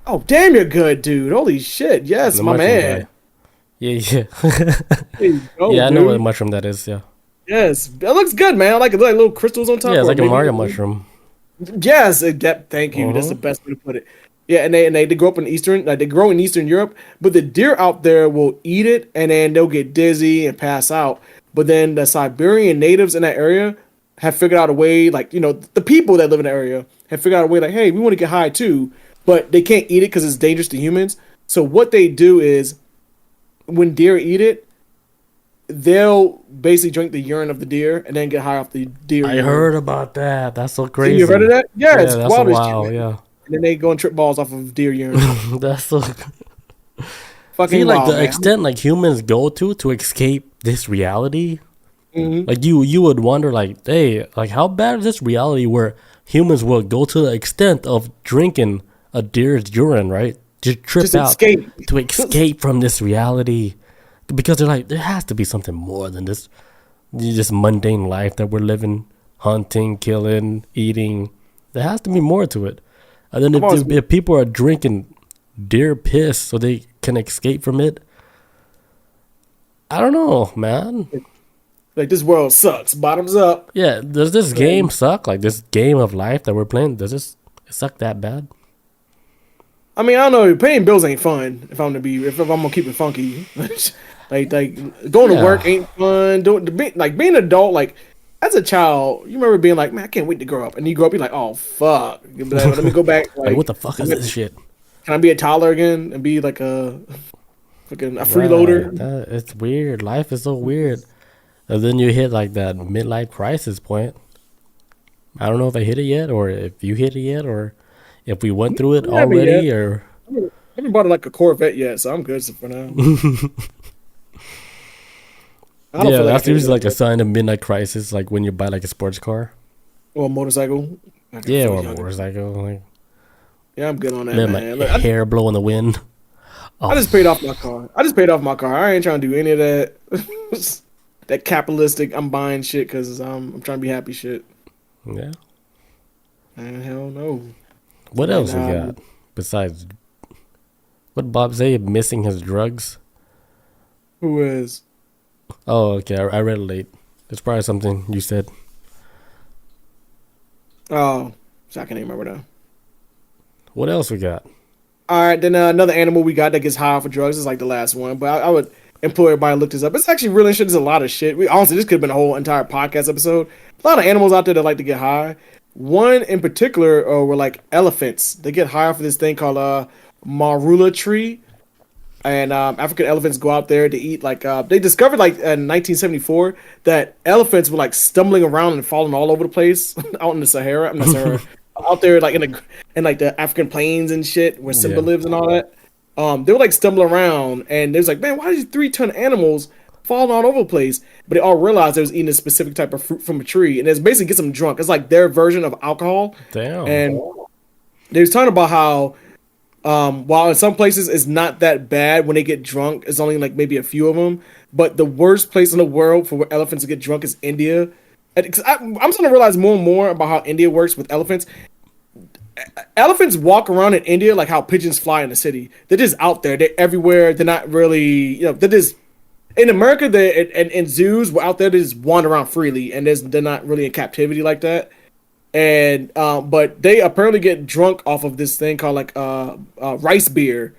Oh damn, you're good, dude! Holy shit, yes, my man. Guy. Yeah. Go, yeah, I know dude. what a mushroom that is. Yeah. Yes, it looks good, man. I like it. Like little crystals on top. Yeah, it's like a Mario mushroom. Yes, thank you. That's the best way to put it. Yeah, and they grow up in they grow in Eastern Europe, but the deer out there will eat it, and then they'll get dizzy and pass out. But then the Siberian natives in that area have figured out a way, like the people that live in the area have figured out a way, like, hey, we want to get high too, but they can't eat it because it's dangerous to humans. So what they do is, when deer eat it, they'll basically drink the urine of the deer and then get high off the deer. I heard about that. That's so crazy. You heard of that? Yeah, it's that's wild. Wow, yeah. And then they go and trip balls off of deer urine. That's so fucking see, like wild, the man. extent like humans go to escape this reality. Mm-hmm. Like you would wonder, like, hey, like how bad is this reality where humans will go to the extent of drinking a deer's urine, right? To escape from this reality. Because they're like, there has to be something more than this just mundane life that we're living, hunting, killing, eating. There has to be more to it. And then if people are drinking deer piss so they can escape from it, I don't know, man. Like, this world sucks. Bottoms up. Yeah, does this game suck? Like, this game of life that we're playing, does it suck that bad? I mean, I don't know. Paying bills ain't fun if I'm gonna keep it funky. Like going to work ain't fun. Being an adult, like as a child, you remember being like, man, I can't wait to grow up. And you grow up, you're like, oh fuck, let me go back. Like, what the fuck is this shit? Can I be a toddler again and be like a freeloader? It's weird. Life is so weird. And then you hit like that midlife crisis point. I don't know if I hit it yet, or if you hit it yet, or if we went through it already, or I haven't bought like a Corvette yet, so I'm good for now. Yeah, that's usually like a sign of midnight crisis, like when you buy like a sports car or a motorcycle. Yeah, or a motorcycle. Like, yeah, I'm good on that, man. Like, hair blow in the wind. I just paid off my car. I ain't trying to do any of that. That capitalistic, I'm buying shit because I'm trying to be happy shit. Yeah. And hell no. What else we got besides what Bob say? Missing his drugs. Who is? Oh, okay. I read it late. It's probably something you said. Oh, so I can't even remember now. What else we got? All right, then another animal we got that gets high off of drugs is like the last one, but I would implore everybody to look this up. It's actually really interesting. There's a lot of shit. Honestly, this could have been a whole entire podcast episode. A lot of animals out there that like to get high. One in particular were like elephants. They get high off of this thing called marula tree. And African elephants go out there to eat. Like they discovered like in 1974 that elephants were like stumbling around and falling all over the place out in the Sahara. I'm not Sahara. Out there like in like the African plains and shit where Simba lives and all that. They were like stumbling around and they was like, man, why are these 3-ton animals falling all over the place? But they all realized they was eating a specific type of fruit from a tree, and it's basically gets them drunk. It's like their version of alcohol. Damn. And they was talking about how while in some places it's not that bad when they get drunk, it's only like maybe a few of them. But the worst place in the world for elephants to get drunk is India. I'm starting to realize more and more about how India works with elephants. Elephants walk around in India like how pigeons fly in the city. They're just out there. They're everywhere. They're not really, they're just in America. They in zoos. We're out there. They just wander around freely, and they're not really in captivity like that. And but they apparently get drunk off of this thing called like rice beer.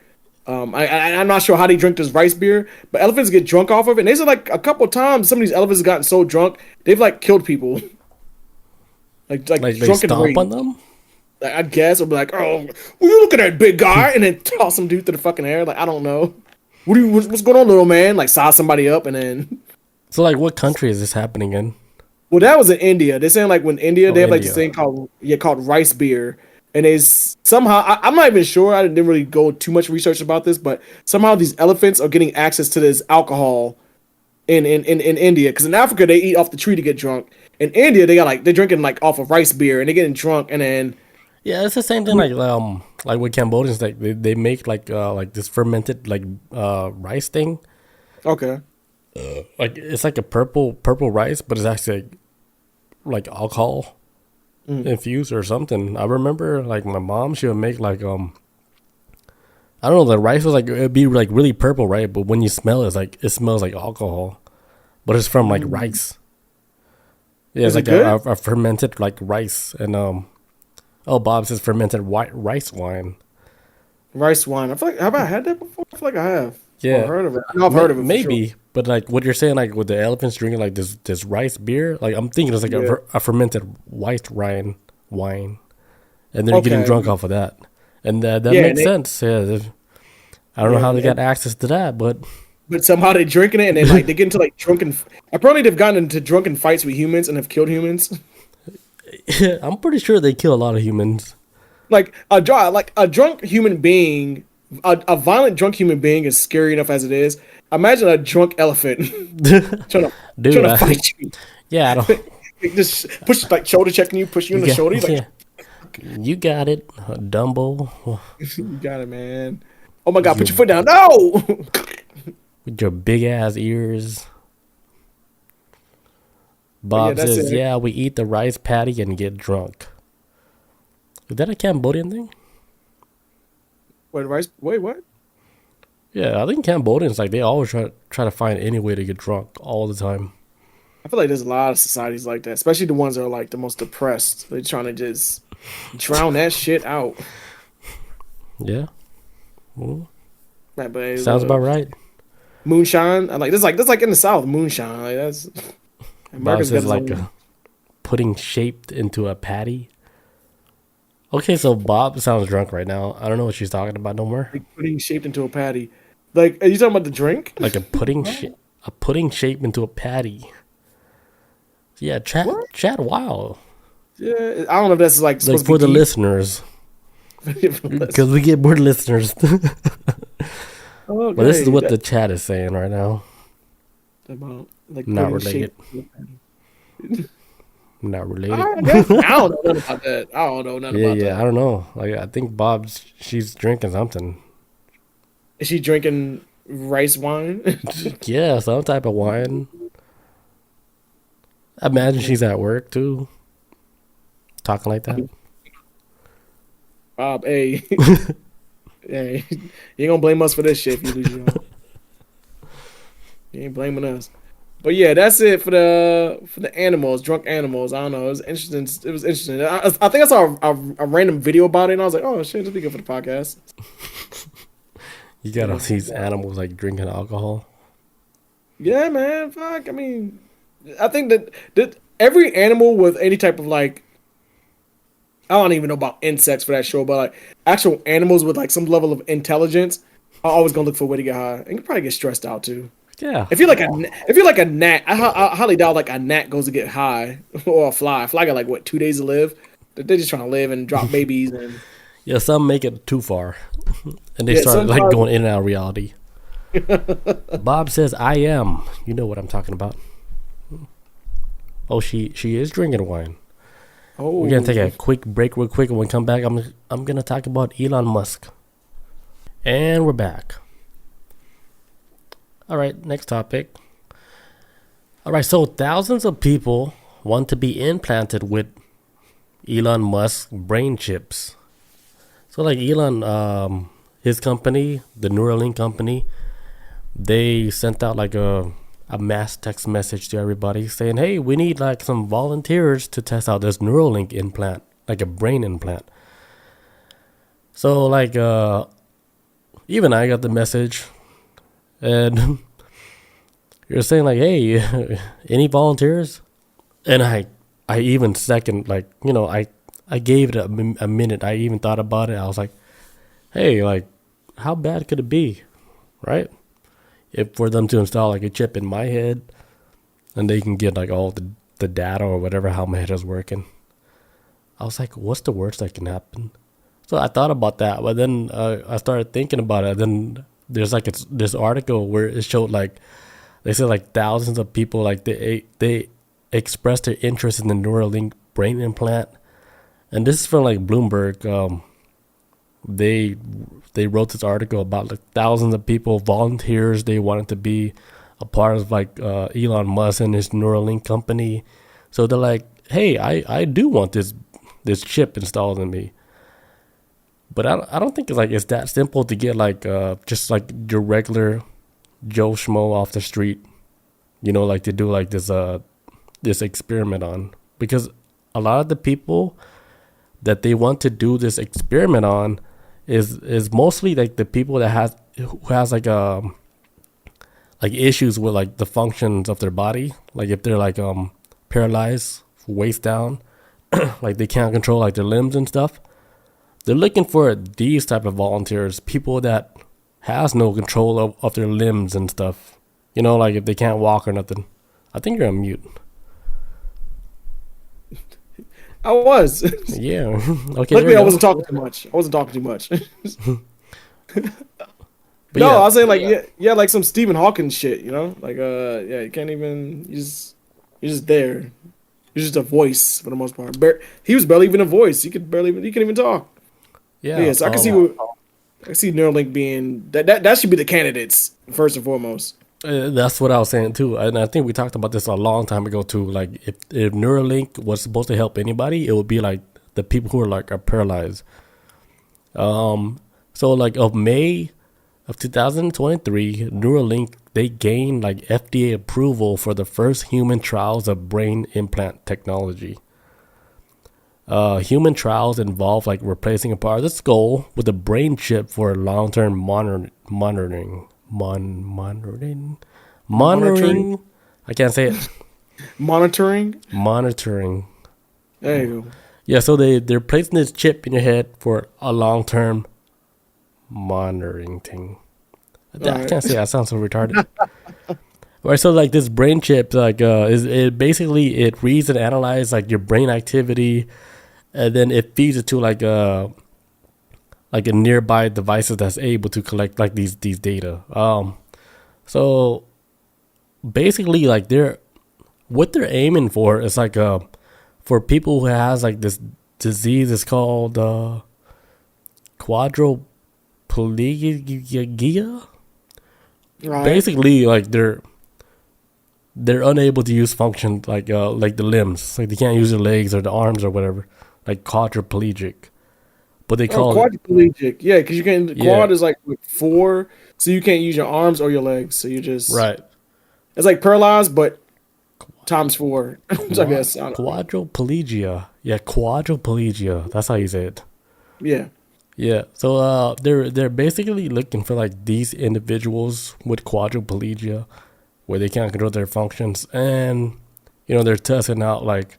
I'm not sure how they drink this rice beer, but elephants get drunk off of it. And they said like a couple of times some of these elephants have gotten so drunk they've like killed people. like they stomp on them. I guess, or be like, oh, well, you looking at that big guy, and then toss some dude to the fucking air. Like, I don't know. What's going on, little man? Like, size somebody up, and then. So, like, what country is this happening in? Well, that was in India. They're saying, like, when India, they have, like, this thing called rice beer. And it's somehow, I'm not even sure. I didn't really go too much research about this, but somehow these elephants are getting access to this alcohol in India. Because in Africa, they eat off the tree to get drunk. In India, they're drinking, like, off of rice beer, and they're getting drunk, and then. Yeah, it's the same thing like with Cambodians, like they make like this fermented like rice thing. Okay. Like it's like a purple rice, but it's actually like alcohol infused or something. I remember like my mom, she would make like I don't know, the rice was like it'd be like really purple, right? But when you smell it, it's like it smells like alcohol, but it's from like rice. Yeah, it's like a fermented like rice and Oh, Bob says fermented rice wine. Rice wine. I feel like, have I had that before? I feel like I have. Yeah. I've heard of it. I've heard of it. Maybe. Sure. But like what you're saying, like with the elephants drinking like this rice beer, like I'm thinking it's like a fermented white wine. And they're getting drunk off of that. And that makes sense. Yeah. I don't know how they got access to that, but somehow they're drinking it and then like they get into like drunken. Apparently they've gotten into drunken fights with humans and have killed humans. I'm pretty sure they kill a lot of humans. Like a drunk human being, a violent drunk human being is scary enough as it is. Imagine a drunk elephant trying to fight you. Yeah, I don't. Just push like shoulder checking you, push you in the shoulder. Like, you got it, Dumbo. You got it, man. Oh my God, put your foot down. No. With your big ass ears. Bob says, yeah, we eat the rice patty and get drunk. Is that a Cambodian thing? Wait, what? Yeah, I think Cambodians, like, they always try to find any way to get drunk all the time. I feel like there's a lot of societies like that, especially the ones that are, like, the most depressed. They're trying to just drown that shit out. Yeah. Well, but sounds about right. Moonshine. That's like in the South, moonshine. Like, that's... Bob says like a pudding shaped into a patty. Okay, so Bob sounds drunk right now. I don't know what she's talking about no more. Like pudding shaped into a patty. Like, are you talking about the drink? Like a pudding shaped into a patty. Yeah, chat. Wow. Yeah, I don't know if that's like for the listeners. Because we get more listeners. Okay, but this is what the chat is saying right now. About like not related. Not related. I don't know nothing about that. I don't know nothing about that. Yeah, I don't know. Like I think she's drinking something. Is she drinking rice wine? Yeah, some type of wine. I imagine she's at work too. Talking like that. Bob, hey. Hey, you ain't gonna blame us for this shit if you lose your job. You ain't blaming us. But yeah, that's it for the animals, drunk animals. I don't know. It was interesting. I think I saw a random video about it, and I was like, oh shit, this be good for the podcast. You got all these animals like drinking alcohol. Yeah, man. Fuck. I mean, I think that every animal with any type of like, I don't even know about insects for that show, but like actual animals with like some level of intelligence I'm always gonna look for a way to get high, and you probably get stressed out too. Yeah. If you're like a gnat, I highly doubt like a gnat goes to get high or a fly. A fly got like what 2 days to live. They're just trying to live and drop babies and Yeah, some make it too far. And they yeah. start like Sometimes going in and out of reality. Bob says, I am. You know what I'm talking about. Oh, she is drinking wine. oh, We're gonna take a quick break real quick, and when we come back, I'm gonna talk about Elon Musk. And we're back. All right, next topic. All right, so thousands of people want to be implanted with Elon Musk brain chips. So like Elon, his company, the Neuralink company, they sent out like a mass text message to everybody saying, hey, we need like some volunteers to test out this Neuralink implant, like a brain implant. So like even I got the message, and you're saying like, hey, any volunteers? And I even second, like, I gave it a minute. I even thought about it. I was like, hey, like, how bad could it be, right? If for them to install like a chip in my head, and they can get like all the data or whatever, how my head is working. I was like, what's the worst that can happen? So I thought about that, but then I started thinking about it. Then there's like this article where it showed like, they said like thousands of people, like they expressed their interest in the Neuralink brain implant. And this is from like Bloomberg. They wrote this article about like thousands of people, volunteers. They wanted to be a part of like Elon Musk and his Neuralink company. So they're like, hey, I do want this chip installed in me. But I don't think it's that simple to get like just like your regular Joe Schmo off the street, like to do like this experiment on, because a lot of the people that they want to do this experiment on is mostly like the people that who has like issues with like the functions of their body, like if they're like paralyzed waist down, like they can't control like their limbs and stuff. They're looking for these type of volunteers, people that has no control of their limbs and stuff. Like if they can't walk or nothing. I think you're on mute. I was. Yeah. Okay. Luckily, I wasn't talking too much. No, Yeah. I was saying like yeah, like some Stephen Hawking shit. Like yeah, you can't even. You're just there. You're just a voice for the most part. He was barely even a voice. He couldn't even talk. Yeah. So I can see Neuralink being that should be the candidates first and foremost. That's what I was saying too, and I think we talked about this a long time ago too. Like if Neuralink was supposed to help anybody, it would be like the people who are paralyzed. So like of May of 2023, Neuralink, they gained like FDA approval for the first human trials of brain implant technology. Human trials involve like replacing a part of the skull with a brain chip for long-term monitoring. I can't say it. Monitoring. There you go. Yeah, so they're placing this chip in your head for a long-term monitoring thing. I can't say that. Sounds so retarded. Right, so like this brain chip, like it reads and analyzes like your brain activity, and then it feeds it to like a nearby devices that's able to collect like these data. So basically, like what they're aiming for is like for people who has like this disease. It's called quadriplegia. Right. Basically, like they're unable to use function like the limbs, like they can't use their legs or the arms or whatever, like quadriplegic. But they call quadriplegic. Yeah, because you can quad is like 4, so you can't use your arms or your legs. So you just right. It's like paralyzed, but times 4. I guess quadriplegia. Yeah, quadriplegia. That's how you say it. Yeah. Yeah. So they're basically looking for like these individuals with quadriplegia, where they can't control their functions, and they're testing out like,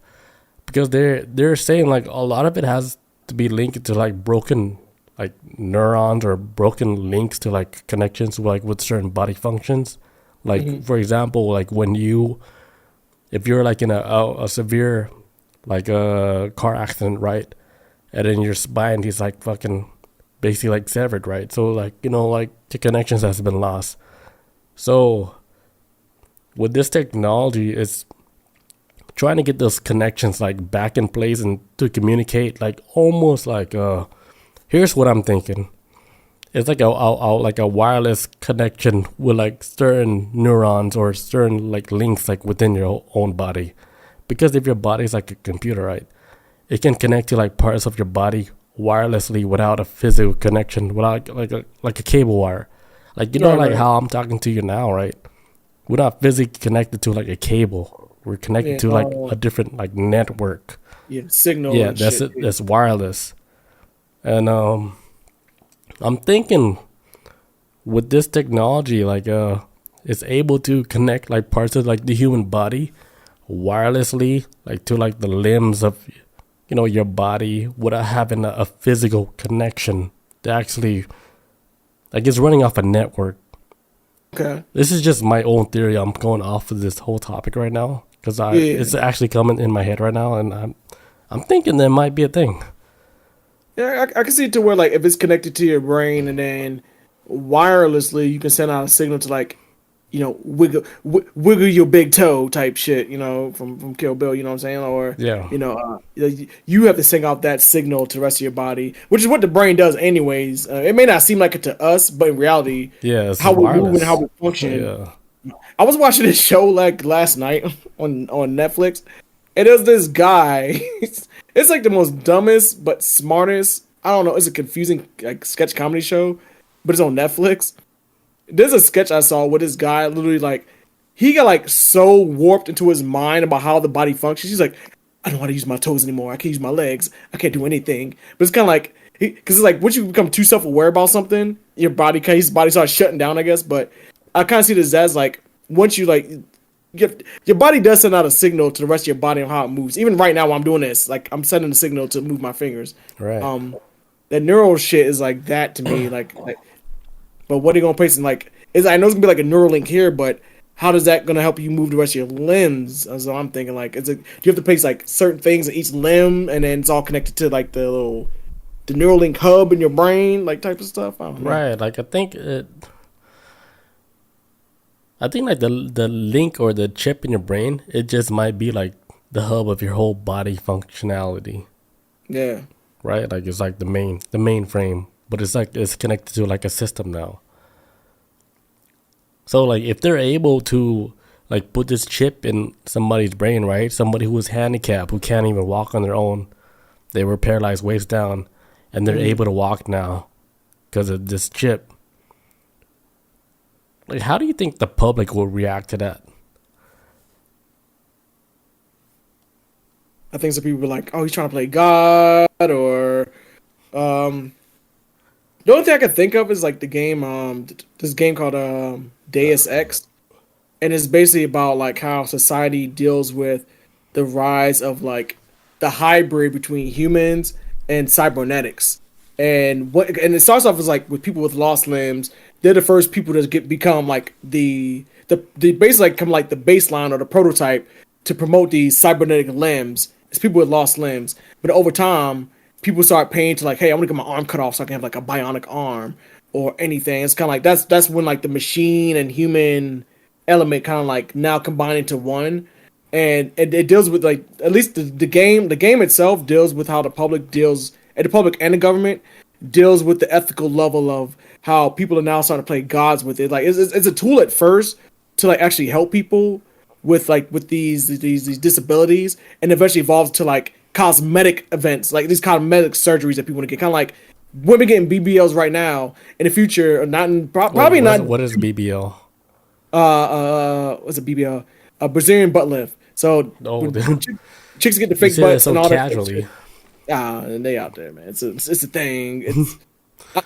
because they're saying like a lot of it has to be linked to like broken like neurons or broken links to like connections like with certain body functions. Like for example, like if you're like in a severe like a car accident, right? And then your spine is like fucking basically like severed, right? So like, like the connections has been lost. So with this technology, it's trying to get those connections like back in place and to communicate like almost like here's what I'm thinking. It's like a wireless connection with like certain neurons or certain like links like within your own body. Because if your body is like a computer, right? It can connect to like parts of your body wirelessly without a physical connection, without like a cable wire. Like like how I'm talking to you now, right? We're not physically connected to like a cable. We're connected to like a different like network. Yeah, signal. Yeah, that's it. That's wireless. And I'm thinking with this technology, like it's able to connect like parts of like the human body wirelessly, like to like the limbs of your body without having a physical connection. To actually, like, it's running off a network. Okay. This is just my own theory. I'm going off of this whole topic right now because it's actually coming in my head right now, and I'm thinking there might be a thing. Yeah, I can see it to where like if it's connected to your brain and then wirelessly you can send out a signal to like, wiggle your big toe type shit, from Kill Bill, you know what I'm saying? Or you have to send out that signal to the rest of your body, which is what the brain does anyways. It may not seem like it to us, but in reality, how we move and how we function. Yeah. I was watching this show like last night on Netflix, and there's this guy. It's like the most dumbest but smartest. I don't know. It's a confusing like sketch comedy show, but it's on Netflix. There's a sketch I saw with this guy literally like he got like so warped into his mind about how the body functions. He's like, I don't know how to use my toes anymore. I can't use my legs. I can't do anything. But it's kind of like because it's like once you become too self-aware about something, his body starts shutting down, I guess. But I kind of see this as like once you like. Your body does send out a signal to the rest of your body on how it moves. Even right now while I'm doing this, like I'm sending a signal to move my fingers. Right. That neural shit is like that to me. Like but what are you gonna place in like is I know it's gonna be like a neural link here, but how does that gonna help you move the rest of your limbs? So I'm thinking like do you have to place like certain things in each limb and then it's all connected to like the neural link hub in your brain, like type of stuff? I don't know. Right. Like I think like the link or the chip in your brain, it just might be like the hub of your whole body functionality. Yeah. Right? Like it's like the mainframe, but it's like it's connected to like a system now. So like if they're able to like put this chip in somebody's brain, right? Somebody who is handicapped, who can't even walk on their own, they were paralyzed waist down, and they're able to walk now because of this chip. Like, how do you think the public will react to that? I think some people were like, "Oh, he's trying to play God," or the only thing I can think of is like the game, this game called Deus Ex, and it's basically about like how society deals with the rise of like the hybrid between humans and cybernetics, and it starts off as like with people with lost limbs. They're the first people that become like the basically like come like the baseline or the prototype to promote these cybernetic limbs. It's people with lost limbs, but over time, people start paying to like, hey, I want to get my arm cut off so I can have like a bionic arm or anything. It's kind of like that's when like the machine and human element kind of like now combine into one, and it deals with like at least the game itself deals with how the public and the government deals with the ethical level of how people are now starting to play gods with it. Like it's a tool at first to like actually help people with these disabilities, and eventually evolves to like cosmetic events, like these cosmetic surgeries that people want to get. Kind of like women getting BBLs right now. In the future, probably not. What is BBL? What's a BBL? A Brazilian butt lift. So chicks get the fake butts so and all casually. And they out there, man. It's a thing. It's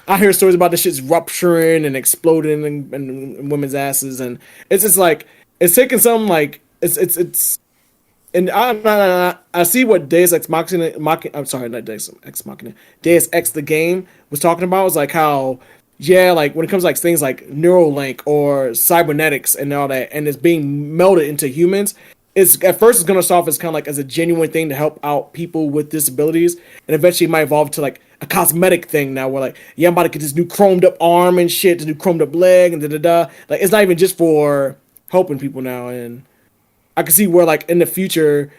I hear stories about this shit's rupturing and exploding in women's asses, and it's just like it's taking something like it's and I see what Deus Ex Machina, I'm sorry, not Deus Ex Machina, Deus Ex the game was talking about. Was like how, yeah, like when it comes to like things like Neuralink or cybernetics and all that, and it's being melded into humans. It's at first it's gonna start off as kind of like as a genuine thing to help out people with disabilities, and eventually it might evolve to like a cosmetic thing now, where like, yeah, I'm about to get this new chromed up arm and shit, this new chromed up leg, and da da da. Like it's not even just for helping people now, and I can see where like in the future,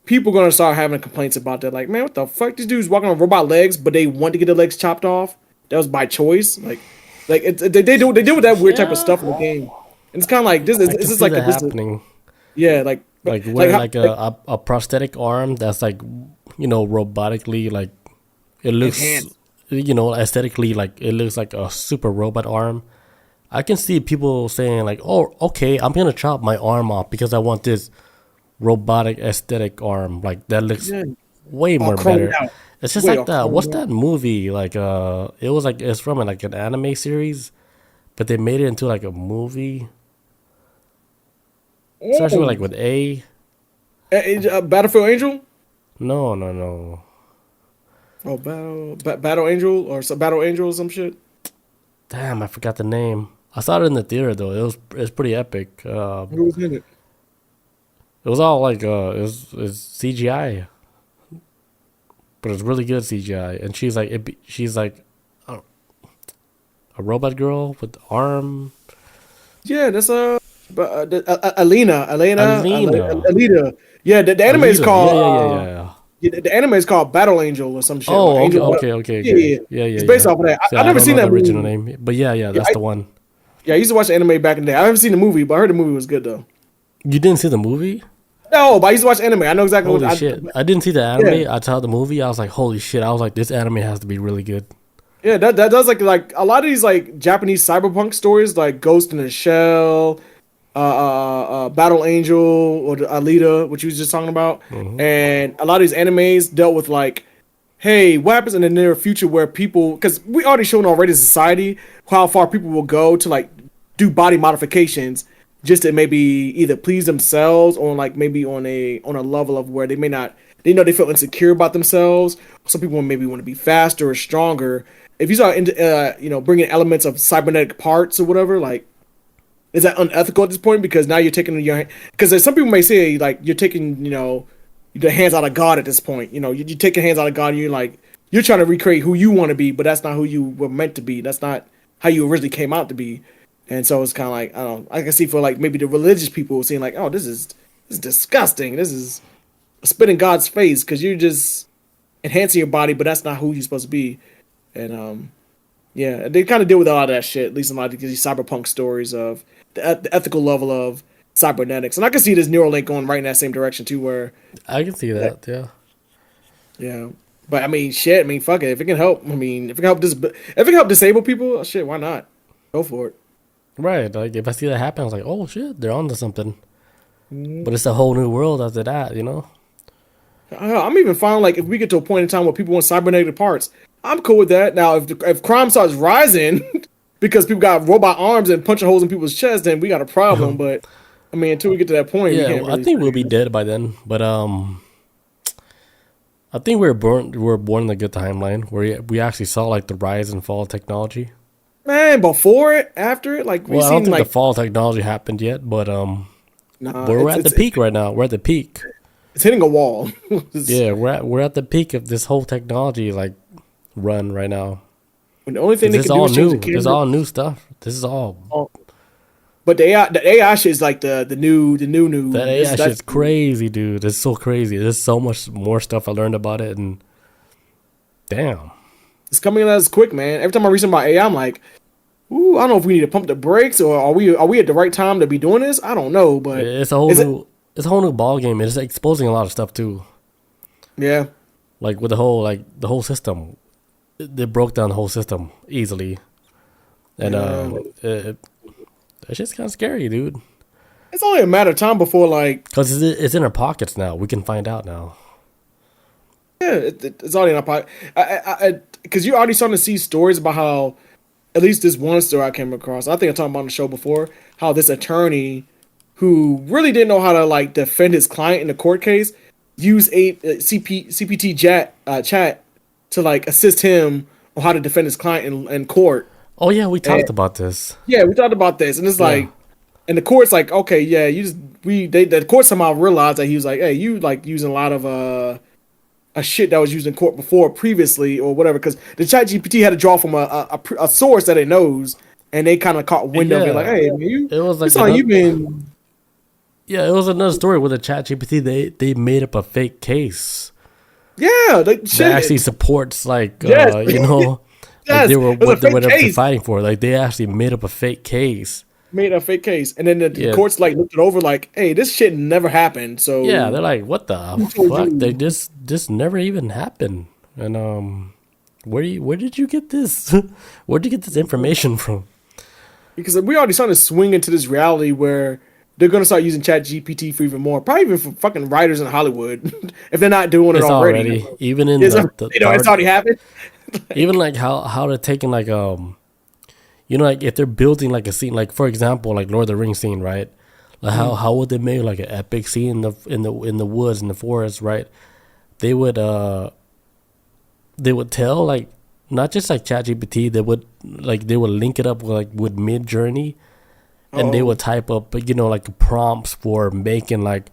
people are gonna start having complaints about that. Like, man, what the fuck? These dudes walking on robot legs, but they want to get their legs chopped off. That was by choice. Like they do that weird type of stuff in the game, and it's kind of like this is like happening. Yeah, like wearing like a prosthetic arm that's like, you know, robotically, like it looks enhanced. You know, aesthetically, like it looks like a super robot arm. I can see people saying like, oh, okay, I'm gonna chop my arm off because I want this robotic aesthetic arm, like that looks way more better. It's just like that. What's that movie? Like it was like, it's from like an anime series, but they made it into like a movie. Especially like with A. Battlefield Angel? No. Oh, Battle Angel or Battle Angel or some shit. Damn, I forgot the name. I saw it in the theater though. It was pretty epic. Who was in it? It was all like it was CGI, but it's really good CGI. And she's like a robot girl with arm. Yeah, that's Alina. Yeah, the anime is called. Yeah, the anime is called Battle Angel or some shit. Oh, Angel, okay. Yeah. It's based off of that. I never seen that original movie. name, but yeah, that's the one. Yeah, I used to watch the anime back in the day. I haven't seen the movie, but I heard the movie was good though. You didn't see the movie? No, but I used to watch anime. I know exactly holy shit. I didn't see the anime. Yeah. I saw the movie. I was like, holy shit. I was like, this anime has to be really good. Yeah, that does like a lot of these like Japanese cyberpunk stories, like Ghost in the Shell, Battle Angel, or Alita, which you was just talking about, and a lot of these animes dealt with like, hey, what happens in the near future where people, because we already shown already in society how far people will go to like do body modifications just to maybe either please themselves or like maybe on a level of where they may not, they know they feel insecure about themselves. Some people maybe want to be faster or stronger. If you start into bringing elements of cybernetic parts or whatever, like, is that unethical at this point? Because now you're taking because some people may say like you're taking the hands out of God at this point. You take your hands out of God and you're trying to recreate who you want to be, but that's not who you were meant to be. That's not how you originally came out to be. And so it's kind of like, I don't know, I can see for like maybe the religious people saying like, oh, this is disgusting. This is spit in God's face because you're just enhancing your body, but that's not who you're supposed to be. And yeah, they kind of deal with a lot of that shit, at least in a lot of these cyberpunk stories of the ethical level of cybernetics. And I can see this Neuralink going right in that same direction too, where I can see that, yeah. But I mean, fuck it. If it can help, if it can help disable people, shit, why not? Go for it. Right, like if I see that happen, I was like, oh shit, they're onto something. But it's a whole new world after that, I'm even fine, like, if we get to a point in time where people want cybernetic parts, I'm cool with that. Now, if crime starts rising because people got robot arms and punching holes in people's chests, then we got a problem. But, I mean, until we get to that point, yeah, I think we'll be dead by then. But I think we were born in a good timeline where we actually saw, like, the rise and fall of technology. Man, before it, after it, like, I don't think the fall of technology happened yet, but we're at the peak right now. We're at the peak. It's hitting a wall. Yeah, we're at the peak of this whole technology like run right now. And the only thing they can do is new. This is all new stuff. This is all. But the AI shit is like the new. That AI shit is crazy, dude. It's so crazy. There's so much more stuff I learned about it, and damn. It's coming at us quick, man. Every time I read something about AI, I'm like, ooh, I don't know if we need to pump the brakes or are we at the right time to be doing this? I don't know, but it's a whole new ball game. It's exposing a lot of stuff too. Yeah. Like with the whole system. They broke down the whole system easily. And it's just kind of scary, dude. It's only a matter of time before because it's in our pockets now. We can find out now. Yeah, it's already in our pocket. Because you're already starting to see stories about how, at least this one story I came across, I think I talked about on the show before, how this attorney who really didn't know how to like defend his client in a court case, use CPT chat to like assist him on how to defend his client in court. Oh yeah, we And talked about this. yeah, we talked about this, and it's Yeah. like, and the court's like, okay, yeah, the court somehow realized that he was like, hey, you like using a lot of a shit that was used in court before previously or whatever, because the chat GPT had to draw from a source that it knows, and they kind of caught wind of it, like, Yeah. hey, man, you It was like it's like another, you've been. yeah, it was another story with the chat GPT. They made up a fake case Yeah, like that actually shit. supports like Yes, like yes, they were it was a what they fake were case. fighting for. Like they actually made up a fake case. Made a fake case, and then the Yeah. courts like looked it over, like, hey, this shit never happened. Yeah, they're So like, what the who told fuck? They you? just never even happened. And where did you get this? Where did you get this information from? Because we already starting to swing into this reality where they're gonna start using Chat GPT for even more, probably even for fucking writers in Hollywood, if they're not doing it It's already. already even in It's, the it's already happened. even like how they're taking like like if they're building like a scene, like for example like Lord of the Rings scene, right? Like how would they make like an epic scene in the woods, in the forest, right? They would tell like not just like ChatGPT, they would link it up with like with Mid Journey, and they Oh, would type up like prompts for making like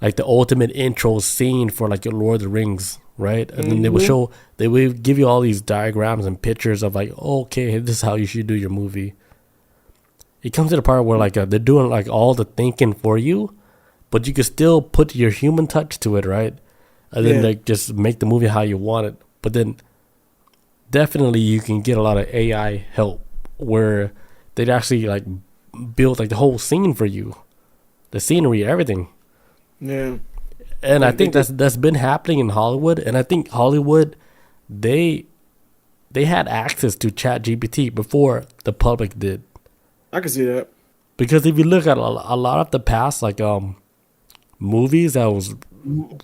the ultimate intro scene for like your Lord of the Rings, right? And then hmm they would give you all these diagrams and pictures of like, okay, this is how you should do your movie. It comes to the part where like they're doing like all the thinking for you, but you can still put your human touch to it, right? And then yeah, like just make the movie how you want it. But then definitely you can get a lot of AI help where they'd actually like build like the whole scene for you, the scenery, everything. yeah. And I They think did. that's been happening in Hollywood. And I think Hollywood, they they had access to Chat GPT before the public did. I can see that. Because if you look at a lot of the past like movies that was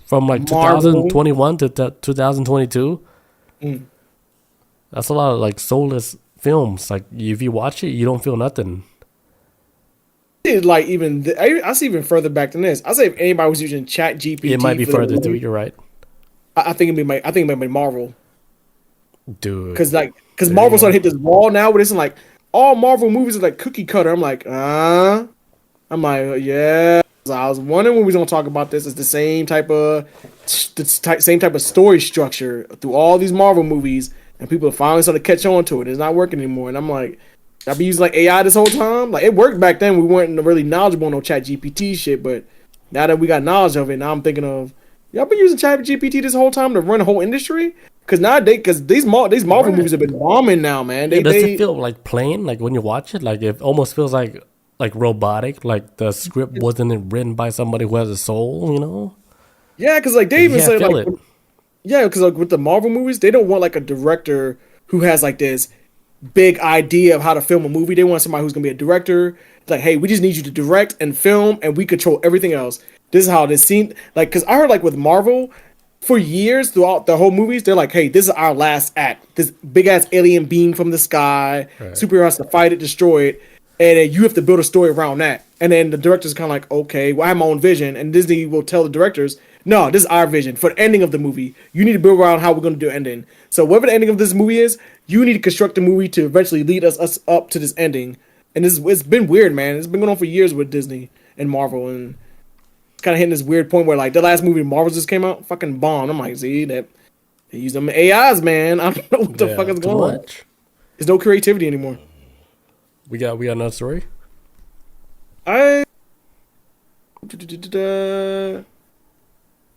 from like Marvel. 2021 to 2022, Mm. that's a lot of like soulless films. Like if you watch it, you don't feel nothing. Like even I see even further back than this. I say if anybody was using Chat It might GPT be for the further through. movie, You're right, I think I think it might be Marvel. dude. Because There you Marvel started to go. hit this wall now where it's like all Marvel movies are like cookie cutter. I'm like, yeah. So I was wondering when we was gonna talk about this. It's the same type of story structure through all these Marvel movies, and people finally started to catch on to it. It's not working anymore, and I'm like, I've been using like AI this whole time. Like it worked back then. We weren't really knowledgeable on no Chat GPT shit, but now that we got knowledge of it, now I'm thinking of y'all been using Chat GPT this whole time to run the whole industry. Because nowadays, because these Marvel Right. movies have been bombing now, man. Yeah, does it They feel like plain? Like when you watch it, like it almost feels like robotic. Like the script wasn't written by somebody who has a soul. yeah, because like they Like you even can't say feel like it. yeah, because like with the Marvel movies, they don't want like a director who has like this big idea of how to film a movie. They want somebody who's gonna be a director. It's like, hey, we just need you to direct and film, and we control everything else. This is how this scene like. Because I heard like with Marvel, for years throughout the whole movies, they're like, hey, this is our last act. This big ass alien beam from the sky, Right. superhero has to fight it, destroy it, and then you have to build a story around that. And then the director's kind of like, okay, well, I have my own vision, and Disney will tell the directors, no, this is our vision for the ending of the movie. You need to build around how we're going to do ending. So whatever the ending of this movie is, you need to construct the movie to eventually lead us up to this ending. And it's been weird, man. It's been going on for years with Disney and Marvel, and it's kind of hitting this weird point where like the last movie Marvel just came out, fucking bomb. I'm like, see that they use them AIs, man. I don't know what the fuck Yeah, is too going on. much. There's no creativity anymore. We got another story. I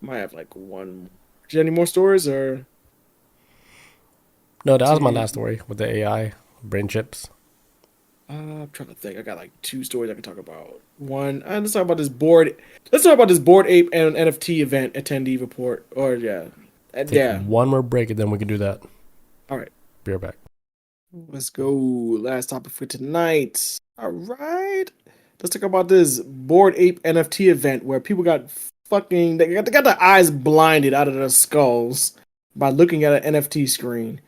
might have like one. Do you have any more stories or? No, that was my Two. last story with the AI brain chips. I'm trying to think. I got like two stories I can talk about. One, let's talk about this board. Let's talk about this Board Ape and NFT event attendee report. Or yeah, Take yeah. one more break and then we can do that. All right, Be right back. let's go. Last topic for tonight. All right, let's talk about this Board Ape NFT event where people got fucking they got their eyes blinded out of their skulls by looking at an NFT screen.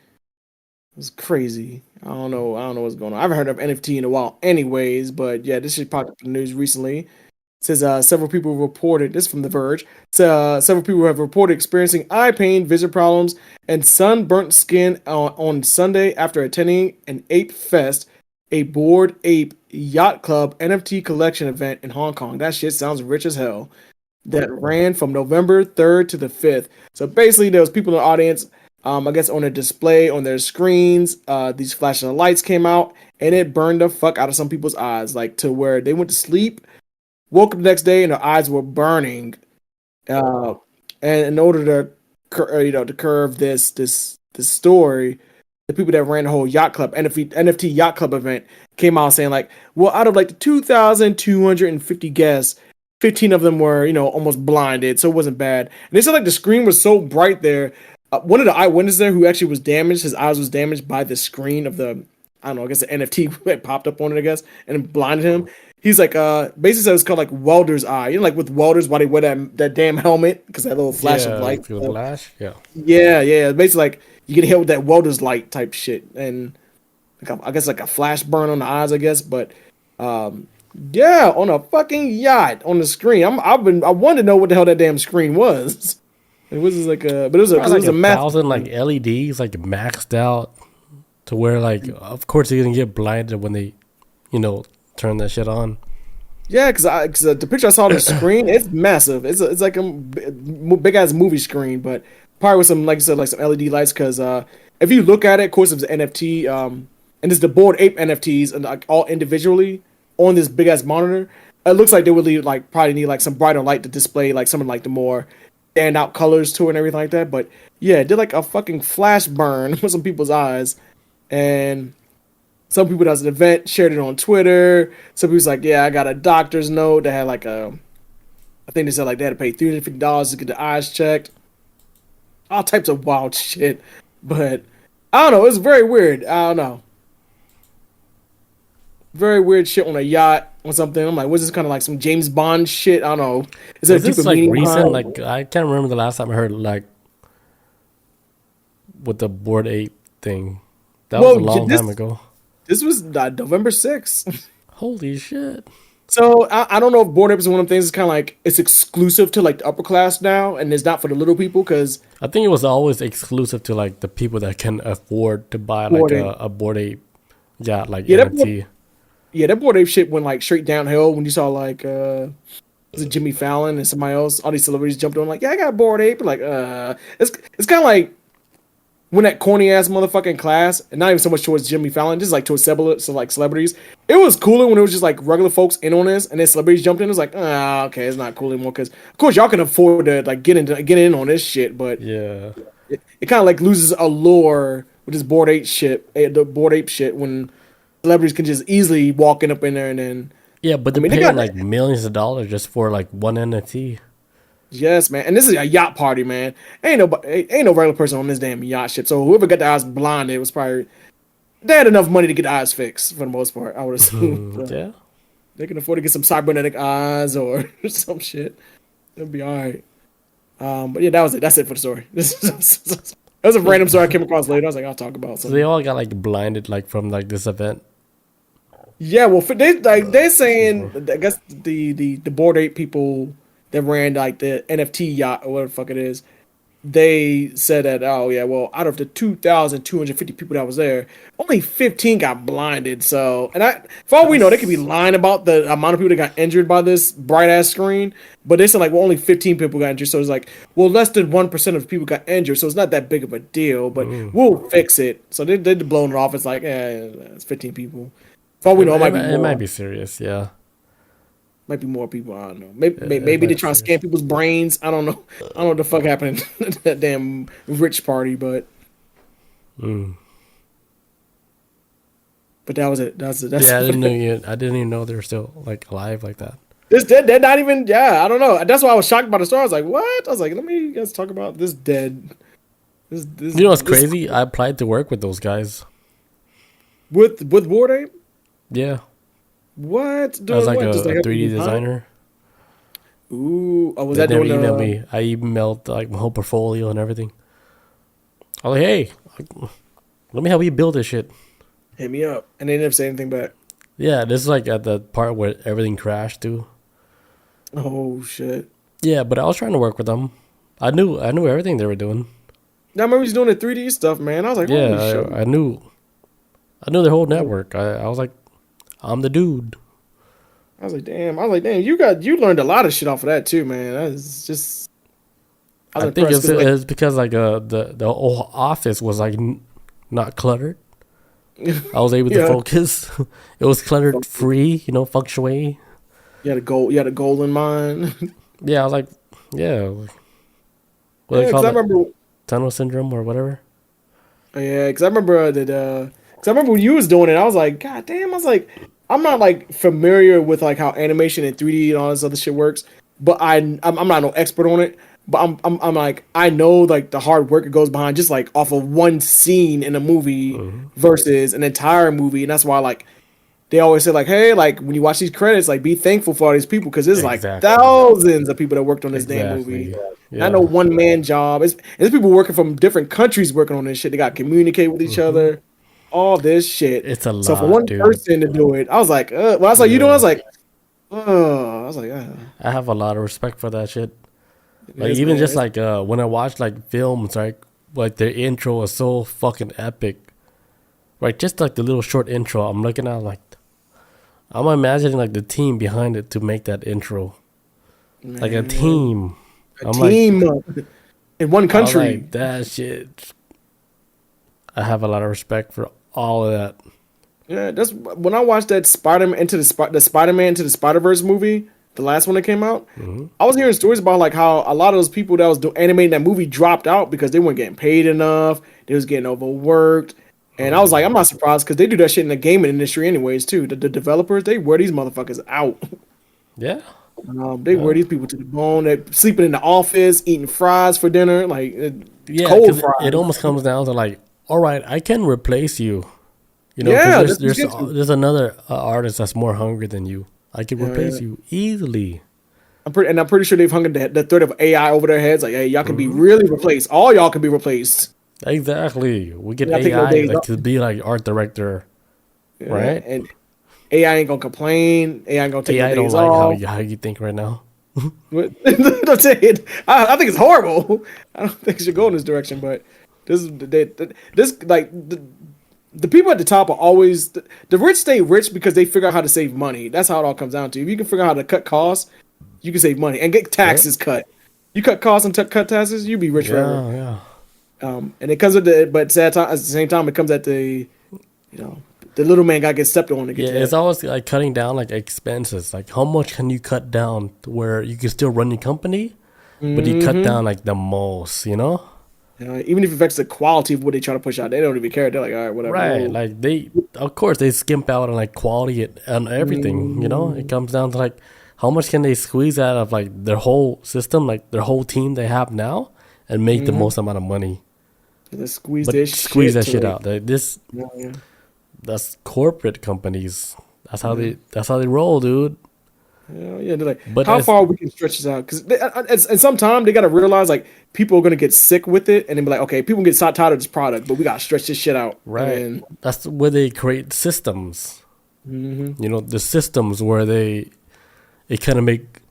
It's crazy. I don't know. I don't know what's going on. I haven't heard of NFT in a while, anyways. But yeah, this shit popped up in the news recently. Says several people reported this from The Verge. Several people have reported experiencing eye pain, vision problems, and sunburnt skin on Sunday after attending an Ape Fest, a Bored Ape Yacht Club NFT collection event in Hong Kong. That shit sounds rich as hell. That ran from November 3rd to the 5th. So basically, there was people in the audience. I guess on a display on their screens, these flashing lights came out, and it burned the fuck out of some people's eyes, like to where they went to sleep. Woke up the next day and their eyes were burning. And in order to curve this story, the people that ran the whole yacht club NFT yacht club event came out saying like, well, out of like the 2,250 guests, 15 of them were almost blinded, so it wasn't bad. And they said like the screen was so bright there. One of the eyewitnesses there who actually was damaged, his eyes was damaged by the screen of the, I don't know, I guess the NFT that popped up on it, I guess, and it blinded him. He's like, basically said it's called like welder's eye. Like with welders, why they wear that damn helmet? Because that little flash of light. Flash, yeah. Yeah. Basically, like, you get hit with that welder's light type shit. And I guess like a flash burn on the eyes, I guess. But, yeah, on a fucking yacht on the screen. I wanted to know what the hell that damn screen was. It was just like but it was a 1,000 like LEDs, like maxed out to where like, of course you're gonna get blinded when they, turn that shit on. Yeah, because the picture I saw on the screen, it's massive. It's like a big ass movie screen, but probably with some, like you said, like some LED lights. Because if you look at it, of course, it's an NFT, and it's the Bored Ape NFTs, and like all individually on this big ass monitor. It looks like they would probably need like some brighter light to display like some of like the more standout colors to it and everything like that. But yeah, it did like a fucking flash burn with some people's eyes, and some people that was at the event shared it on Twitter. Some people's like, yeah, I got a doctor's note that had like I think they said like they had to pay $350 to get the eyes checked. All types of wild shit. But I don't know. It's very weird. I don't know. Very weird shit on a yacht or something. I'm like, what's this kind of like some James Bond shit? I don't know. Is this like recent? Like I can't remember the last time I heard like with the Bored Ape thing. That was a long time ago. This was November 6th. Holy shit. So I don't know if Bored Ape is one of the things. It's kind of like it's exclusive to like the upper class now, and it's not for the little people. Because I think it was always exclusive to like the people that can afford to buy like a Bored Ape, NFT. That Bored Ape shit went like straight downhill when you saw like was it Jimmy Fallon and somebody else? All these celebrities jumped on like, yeah, I got Bored Ape. Like it's kind of like when that corny ass motherfucking class, and not even so much towards Jimmy Fallon, just like towards celebrities. It was cooler when it was just like regular folks in on this, and then celebrities jumped in. It was like, okay, it's not cool anymore because of course y'all can afford to like get in on this shit, but yeah, it kind of like loses allure with this Bored Ape shit, the Bored Ape shit when celebrities can just easily walk up in there and then but they're paying like millions of dollars just for like one NFT. Yes, man, and this is a yacht party, man. Ain't no regular person on this damn yacht ship. So whoever got the eyes blinded was probably they had enough money to get the eyes fixed for the most part. I would assume. Yeah, they can afford to get some cybernetic eyes or some shit. It'll be all right. But yeah, that was it. That's it for the story. That was a random story I came across later. I was like, I'll talk about something. So they all got like blinded like from like this event. Yeah, well, they're saying I guess the Bored Ape people that ran like the NFT yacht or whatever the fuck it is, they said that, oh yeah, well, out of the 2,250 people that was there, only 15 got blinded. So, and for all we know, they could be lying about the amount of people that got injured by this bright ass screen. But they said like, well, only 15 people got injured. So it's like, well, less than 1% of people got injured. So it's not that big of a deal. But we'll fix it. So they're blowing it off. It's like, it's 15 people. For all we know, it might be serious. Yeah. Might be more people. I don't know. Maybe they're trying to scan people's brains. I don't know. I don't know what the fuck happened at that damn rich party, but. But that was it. That's it. I didn't even know they were still like alive like that. This dead. They're not even. Yeah, I don't know. That's why I was shocked by the story. I was like, what? I was like, let me guys talk about this dead. This. You know what's crazy? I applied to work with those guys. With Bored Ape? Yeah. What? I was like a 3D designer. Ooh, was they that doing emailed me? I emailed like my whole portfolio and everything. I was like, hey, let me help you build this shit. Hit me up, and they didn't say anything back. Yeah, this is like at the part where everything crashed too. Oh shit. Yeah, but I was trying to work with them. I knew everything they were doing. I remember he's doing the 3D stuff, man. I was like, holy Yeah, shit. I knew their whole network. I was like, I'm the dude. I was like, damn. You learned a lot of shit off of that too, man. That's just. I was I think impressed it's because like the whole office was like not cluttered. I was able to yeah. focus. It was cluttered free, feng shui. You had a goal in mind. Yeah, I was like, yeah, what do Yeah, they because call I it? remember. Tunnel syndrome or whatever. Yeah, because I remember that. Because I remember when you was doing it, I was like, God damn! I was like, I'm not like familiar with like how animation and 3D and all this other shit works, but I'm not no expert on it. But I'm like I know like the hard work it goes behind just like off of one scene in a movie Hmm. versus an entire movie, and that's why like they always say like, hey, like when you watch these credits, like be thankful for all these people because there's like Exactly. thousands of people that worked on this damn movie. Exactly. Not no Yeah. one man job. It's people working from different countries working on this shit. They got to communicate with each Hmm. other, all this shit. It's a So for lot, one dude. person to do it, I was like, when I saw you doing, Yeah. I was like, I have a lot of respect for that shit. it Like is, even man. just like when I watch like films, like their intro is so fucking epic. Right, just like the little short intro, I'm looking at like I'm imagining like the team behind it to make that intro. Like a Man, team. a I'm like team in one I was country. like that shit. I have a lot of respect for all of that. Yeah, that's when I watched that Spider-Man into the Spider-Verse movie, the last one that came out. Hmm. I was hearing stories about like how a lot of those people that was animating that movie dropped out because they weren't getting paid enough. They was getting overworked, and I was like, I'm not surprised because they do that shit in the gaming industry anyways too. The developers they wear these motherfuckers out. Yeah. They wear Yeah. these people to the bone. They're sleeping in the office, eating fries for dinner, like Yeah, cold because it fries. almost comes down to like, all right, I can replace you. Because Yeah, there's that's what there's gets me. there's another artist that's more hungry than you. I can Yeah, yeah. replace you easily. I'm pretty sure they've hung the threat of AI over their heads. Like, hey, y'all can be Hmm. really replaced. All y'all can be replaced. Exactly. We You get gotta take no AI days like off. to be like art director, Yeah, right? and AI ain't gonna complain. AI ain't gonna take no AI don't days like how off. you think right now. But I'm saying, I think it's horrible. I don't think it should go in this direction. But this like the people at the top are always the rich stay rich because they figure out how to save money. That's how it all comes down to. If you can figure out how to cut costs, you can save money and get Yep. taxes cut. You cut costs and cut taxes, you be rich forever. Yeah, yeah. And it comes with but sad time, at the same time, it comes at you know, the little man got to get stepped on to get Yeah, to it's that. always like cutting down like expenses. Like how much can you cut down to where you can still run your company, but you cut Hmm. down like the most, Even if it affects the quality of what they try to push out, they don't even care. They're like, all right, whatever. Right. Well, Like of course they skimp out on like quality and everything, It mm, comes down to like how much can they squeeze out of like their whole system, like their whole team they have now and make the most amount of money. let's squeeze But this squeeze shit that to shit like, out. Like, this yeah, yeah, that's corporate companies. That's how yeah. they roll, dude. Yeah, they're like, But how as far we can stretch this out? Because and sometime they got to realize like people are gonna get sick with it, and then be like, okay, people get so tired of this product, but we gotta stretch this shit out. And right, then, that's where they create systems. The systems where it kind of make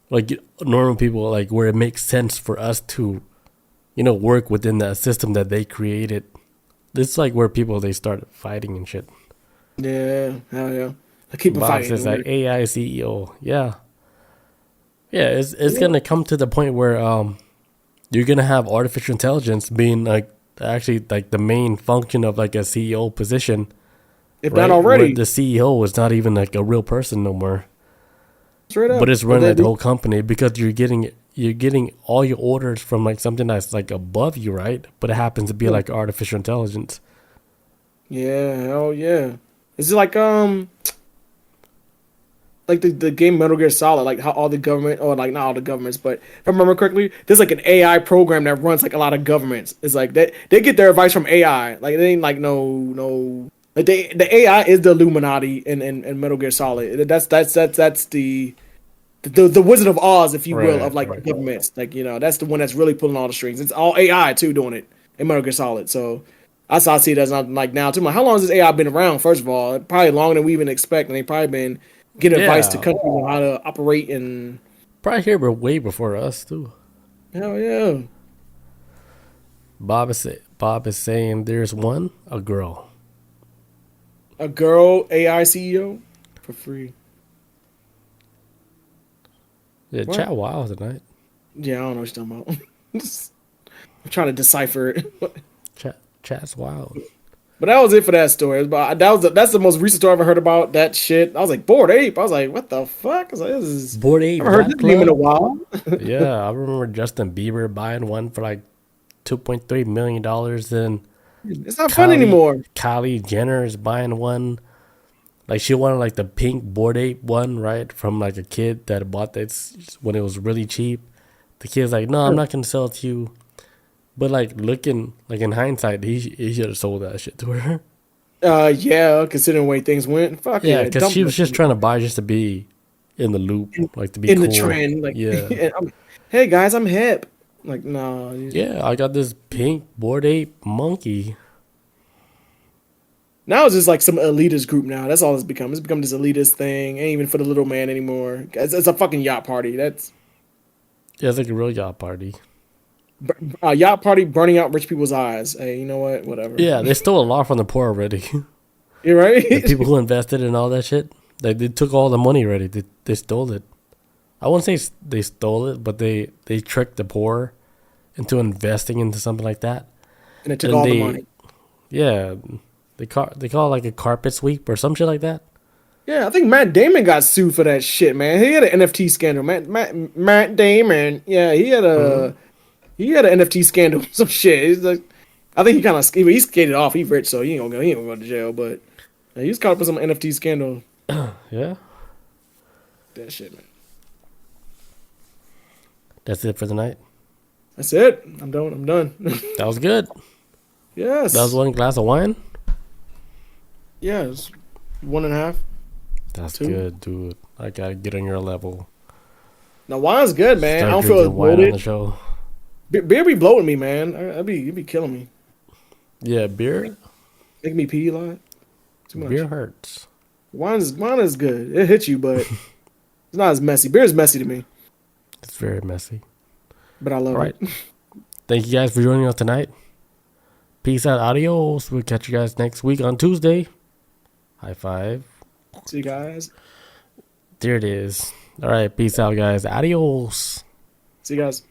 like normal people like where it makes sense for us to work within that system that they created. This is like where people they start fighting and shit. yeah, hell yeah, I keep on Bosses like fighting. AI CEO, yeah, yeah. It's Yeah. gonna come to the point where you're gonna have artificial intelligence being like actually like the main function of like a CEO position, If not right? Where already, the CEO is not even like a real person no more, straight but up. it's But running then, like the whole company because you're getting all your orders from like something that's like above you, right? But it happens to be like artificial intelligence. yeah, hell yeah. Is it like the game Metal Gear Solid, like how all the government, or like not all the governments, but if I remember correctly, there's like an AI program that runs like a lot of governments. It's like they get their advice from AI. Like they ain't like no like the AI is the Illuminati in Metal Gear Solid. That's the Wizard of Oz, if you will, of Right, like the right. governments. Like that's the one that's really pulling all the strings. It's all AI too doing it in Metal Gear Solid. So that's how I see it as not like now too. Like, how long has this AI been around? First of all, probably longer than we even expect, and they probably been getting advice to Yeah, countries on how to operate and Probably here, but way before us too. Hell yeah. Bob is saying there's a girl. A girl AI CEO for free. Yeah, What? chat wild tonight. Yeah, I don't know what you're talking about. I'm trying to decipher it. Chat's wild. But that was it for that story. That's the most recent story I ever heard about that shit. I was like, Bored Ape. I was like, what the fuck? I was like, this is Bored Ape. I haven't heard this name in a while. Yeah, I remember Justin Bieber buying one for like $2.3 million. Then it's not fun anymore. Kylie Jenner is buying one. Like she wanted like the pink Bored Ape one, right? From like a kid that bought that when it was really cheap. The kid's like, no, I'm not gonna sell it to you. But like looking like in hindsight, he should have sold that shit to her. Yeah, considering the way things went. Fuck yeah, because she was just trying to buy just to be in the loop, like to be in cool. the trend. Like, yeah. Hey guys, I'm hip. Like, no. Yeah, I got this pink Bored Ape monkey. Now it's just like some elitist group now. That's all it's become. It's become this elitist thing. Ain't even for the little man anymore. It's a fucking yacht party. Yeah, it's like a real yacht party. A yacht party burning out rich people's eyes. Hey, you know what? Whatever. Yeah, they stole a lot from the poor already. You're right. The people who invested in all that shit, they took all the money already. They stole it. I wouldn't say they stole it, but they tricked the poor into investing into something like that. And they took all the money. Yeah, they call it like a carpet sweep or some shit like that. Yeah, I think Matt Damon got sued for that shit, man. He had an NFT scandal. Matt Damon. Yeah, he had an NFT scandal. Some shit. He's like, I think he skated off. He's rich, so he ain't gonna go to jail. But he was caught up with some NFT scandal. Yeah. That shit, man. That's it for the night. That's it. I'm done. That was good. Yes. That was one glass of wine? Yeah, it's 1.5. That's 2. good, dude. I gotta get on your level. Now, wine's good, man. Start I don't feel as wine on bloated. the show. Beer be blowing me, man. It'd be killing me. Yeah, beer? Make me pee a lot. Too much. Beer hurts. Wine is good. It hits you, but it's not as messy. Beer is messy to me. It's very messy. But I love it. Thank you guys for joining us tonight. Peace out. Adios. We'll catch you guys next week on Tuesday. High five. See you guys. There it is. All right. Peace out, guys. Adios. See you guys.